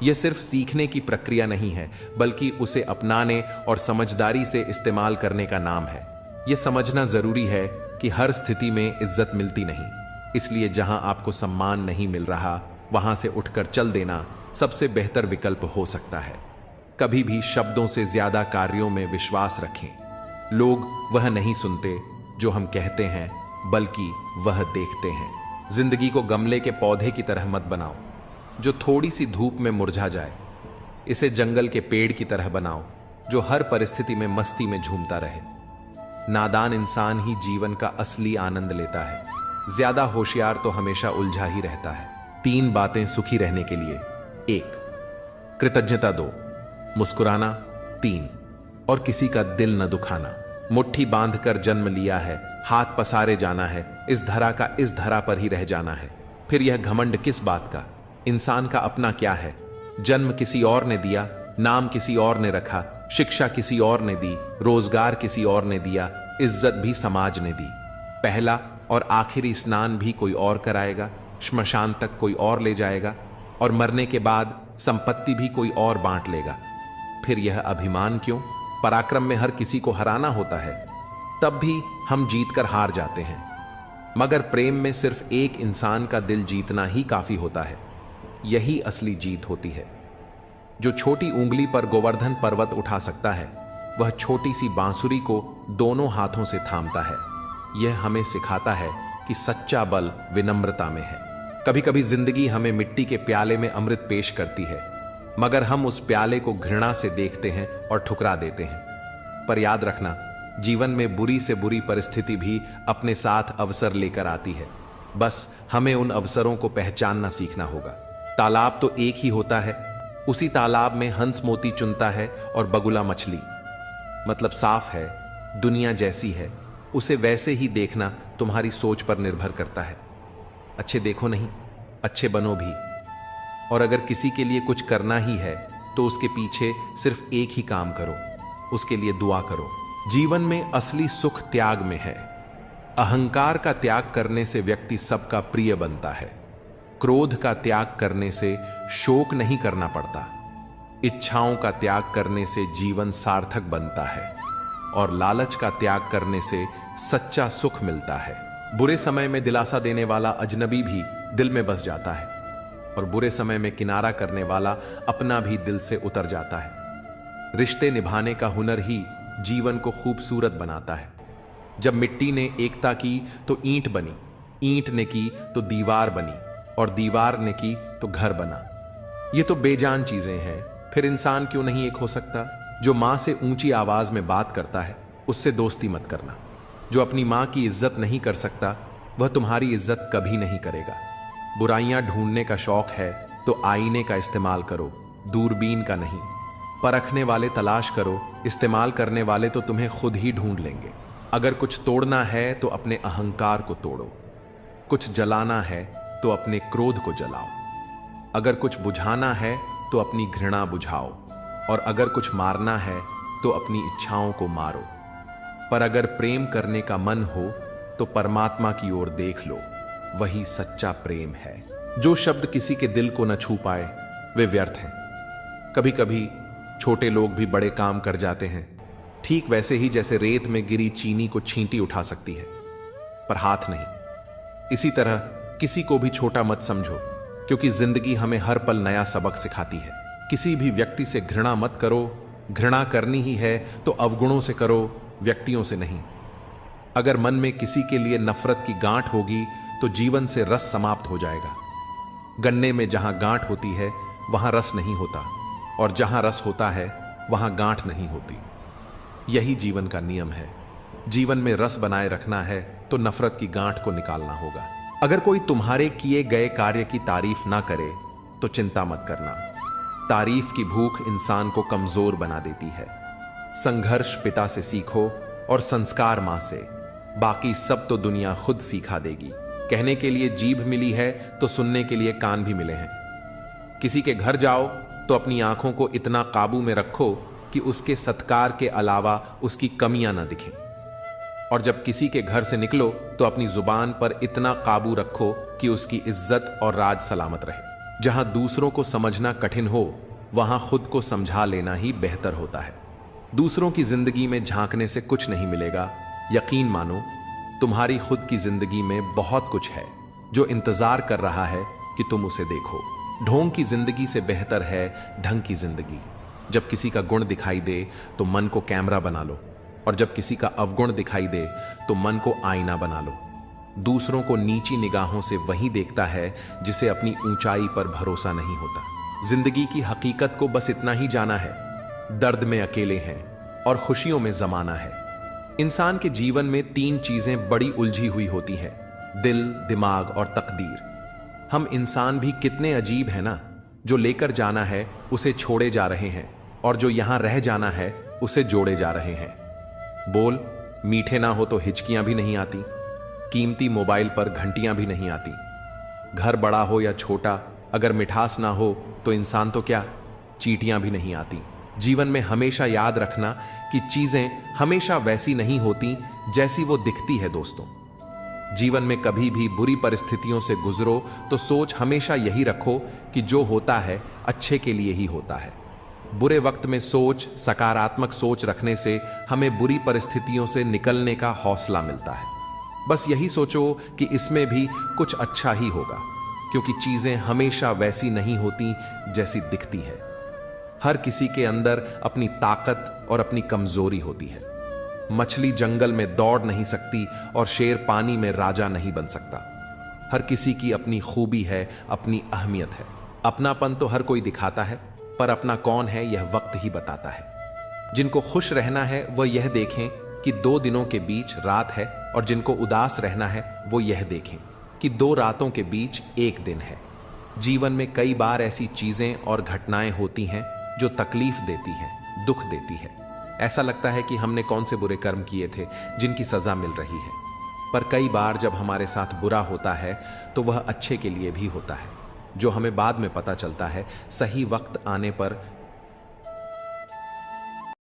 यह सिर्फ सीखने की प्रक्रिया नहीं है, बल्कि उसे अपनाने और समझदारी से इस्तेमाल करने का नाम है। यह समझना जरूरी है कि हर स्थिति में इज्जत मिलती नहीं, इसलिए जहां आपको सम्मान नहीं मिल रहा वहां से उठकर चल देना सबसे बेहतर विकल्प हो सकता है। कभी भी शब्दों से ज्यादा कार्यों में विश्वास रखें। लोग वह नहीं सुनते जो हम कहते हैं, बल्कि वह देखते हैं। जिंदगी को गमले के पौधे की तरह मत बनाओ जो थोड़ी सी धूप में मुरझा जाए। इसे जंगल के पेड़ की तरह बनाओ जो हर परिस्थिति में मस्ती में झूमता रहे। नादान इंसान ही जीवन का असली आनंद लेता है। ज्यादा होशियार तो हमेशा उलझा ही रहता है। 3 बातें सुखी रहने के लिए। 1, कृतज्ञता 2, मुस्कुराना 3, और किसी का दिल न दुखाना। मुट्ठी बांधकर जन्म लिया है, हाथ पसारे जाना है, इस धरा का इस धरा पर ही रह जाना है। फिर यह घमंड किस बात का? इंसान का अपना क्या है? जन्म किसी और ने दिया, नाम किसी और ने रखा, शिक्षा किसी और ने दी, रोजगार किसी और ने दिया, इज्जत भी समाज ने दी। पहला और आखिरी स्नान भी कोई और कराएगा, श्मशान तक कोई और ले जाएगा, और मरने के बाद संपत्ति भी कोई और बांट लेगा। फिर यह अभिमान क्यों? पराक्रम में हर किसी को हराना होता है, तब भी हम जीतकर हार जाते हैं। मगर प्रेम में सिर्फ एक इंसान का दिल जीतना ही काफी होता है। यही असली जीत होती है। जो छोटी उंगली पर गोवर्धन पर्वत उठा सकता है, वह छोटी सी बांसुरी को दोनों हाथों से थामता है। यह हमें सिखाता है कि सच्चा बल विनम्रता में है। कभी कभी जिंदगी हमें मिट्टी के प्याले में अमृत पेश करती है, मगर हम उस प्याले को घृणा से देखते हैं और ठुकरा देते हैं। पर याद रखना, जीवन में बुरी से बुरी परिस्थिति भी अपने साथ अवसर लेकर आती है। बस हमें उन अवसरों को पहचानना सीखना होगा। तालाब तो एक ही होता है, उसी तालाब में हंस मोती चुनता है और बगुला मछली। मतलब साफ है, दुनिया जैसी है, उसे वैसे ही देखना तुम्हारी सोच पर निर्भर करता है। अच्छे देखो नहीं, अच्छे बनो भी। और अगर किसी के लिए कुछ करना ही है तो उसके पीछे सिर्फ एक ही काम करो, उसके लिए दुआ करो। जीवन में असली सुख त्याग में है। अहंकार का त्याग करने से व्यक्ति सबका प्रिय बनता है। क्रोध का त्याग करने से शोक नहीं करना पड़ता। इच्छाओं का त्याग करने से जीवन सार्थक बनता है, और लालच का त्याग करने से सच्चा सुख मिलता है। बुरे समय में दिलासा देने वाला अजनबी भी दिल में बस जाता है, और बुरे समय में किनारा करने वाला अपना भी दिल से उतर जाता है। रिश्ते निभाने का हुनर ही जीवन को खूबसूरत बनाता है। जब मिट्टी ने एकता की तो ईंट बनी, ईंट ने की तो दीवार बनी, और दीवार ने की तो घर बना। ये तो बेजान चीजें हैं, फिर इंसान क्यों नहीं एक हो सकता? जो मां से ऊंची आवाज में बात करता है, उससे दोस्ती मत करना। जो अपनी मां की इज्जत नहीं कर सकता, वह तुम्हारी इज्जत कभी नहीं करेगा। बुराइयां ढूंढने का शौक है तो आईने का इस्तेमाल करो, दूरबीन का नहीं। परखने वाले तलाश करो, इस्तेमाल करने वाले तो तुम्हें खुद ही ढूंढ लेंगे। अगर कुछ तोड़ना है तो अपने अहंकार को तोड़ो, कुछ जलाना है तो अपने क्रोध को जलाओ, अगर कुछ बुझाना है तो अपनी घृणा बुझाओ, और अगर कुछ मारना है तो अपनी इच्छाओं को मारो। पर अगर प्रेम करने का मन हो तो परमात्मा की ओर देख लो, वही सच्चा प्रेम है। जो शब्द किसी के दिल को न छू पाए वे व्यर्थ हैं। कभी कभी छोटे लोग भी बड़े काम कर जाते हैं, ठीक वैसे ही जैसे रेत में गिरी चीनी को छींटी उठा सकती है, पर हाथ नहीं। इसी तरह किसी को भी छोटा मत समझो, क्योंकि जिंदगी हमें हर पल नया सबक सिखाती है। किसी भी व्यक्ति से घृणा मत करो। घृणा करनी ही है तो अवगुणों से करो, व्यक्तियों से नहीं। अगर मन में किसी के लिए नफरत की गांठ होगी तो जीवन से रस समाप्त हो जाएगा। गन्ने में जहां गांठ होती है वहां रस नहीं होता, और जहां रस होता है वहां गांठ नहीं होती। यही जीवन का नियम है। जीवन में रस बनाए रखना है तो नफरत की गांठ को निकालना होगा। अगर कोई तुम्हारे किए गए कार्य की तारीफ ना करे तो चिंता मत करना। तारीफ की भूख इंसान को कमजोर बना देती है। संघर्ष पिता से सीखो और संस्कार मां से, बाकी सब तो दुनिया खुद सिखा देगी। कहने के लिए जीभ मिली है तो सुनने के लिए कान भी मिले हैं। किसी के घर जाओ तो अपनी आंखों को इतना काबू में रखो कि उसके सत्कार के अलावा उसकी कमियां ना दिखें, और जब किसी के घर से निकलो तो अपनी जुबान पर इतना काबू रखो कि उसकी इज्जत और राज सलामत रहे। जहां दूसरों को समझना कठिन हो वहां खुद को समझा लेना ही बेहतर होता है। दूसरों की जिंदगी में झांकने से कुछ नहीं मिलेगा। यकीन मानो, तुम्हारी खुद की जिंदगी में बहुत कुछ है जो इंतजार कर रहा है कि तुम उसे देखो। ढोंग की जिंदगी से बेहतर है ढंग की जिंदगी। जब किसी का गुण दिखाई दे तो मन को कैमरा बना लो, और जब किसी का अवगुण दिखाई दे तो मन को आईना बना लो। दूसरों को नीची निगाहों से वही देखता है जिसे अपनी ऊंचाई पर भरोसा नहीं होता। जिंदगी की हकीकत को बस इतना ही जाना है, दर्द में अकेले हैं और खुशियों में जमाना है। इंसान के जीवन में 3 चीजें बड़ी उलझी हुई होती हैं, दिल, दिमाग और तकदीर। हम इंसान भी कितने अजीब हैं ना। जो लेकर जाना है उसे छोड़े जा रहे हैं और जो यहां रह जाना है उसे जोड़े जा रहे हैं। बोल, मीठे ना हो तो हिचकियां भी नहीं आती, कीमती मोबाइल पर घंटियां भी नहीं आती। घर बड़ा हो या छोटा, अगर मिठास ना हो तो इंसान तो क्या, चींटियां भी नहीं आती। जीवन में हमेशा याद रखना कि चीजें हमेशा वैसी नहीं होती जैसी वो दिखती है। दोस्तों, जीवन में कभी भी बुरी परिस्थितियों से गुजरो तो सोच हमेशा यही रखो कि जो होता है अच्छे के लिए ही होता है। बुरे वक्त में सोच, सकारात्मक सोच रखने से हमें बुरी परिस्थितियों से निकलने का हौसला मिलता है। बस यही सोचो कि इसमें भी कुछ अच्छा ही होगा, क्योंकि चीजें हमेशा वैसी नहीं होती जैसी दिखती है। हर किसी के अंदर अपनी ताकत और अपनी कमजोरी होती है। मछली जंगल में दौड़ नहीं सकती और शेर पानी में राजा नहीं बन सकता। हर किसी की अपनी खूबी है, अपनी अहमियत है। अपनापन तो हर कोई दिखाता है, पर अपना कौन है यह वक्त ही बताता है। जिनको खुश रहना है वह यह देखें कि 2 दिनों के बीच रात है, और जिनको उदास रहना है वो यह देखें कि 2 रातों के बीच 1 दिन है। जीवन में कई बार ऐसी चीजें और घटनाएं होती हैं जो तकलीफ देती हैं, दुख देती है। ऐसा लगता है कि हमने कौन से बुरे कर्म किए थे जिनकी सजा मिल रही है। पर कई बार जब हमारे साथ बुरा होता है तो वह अच्छे के लिए भी होता है, जो हमें बाद में पता चलता है। सही वक्त आने पर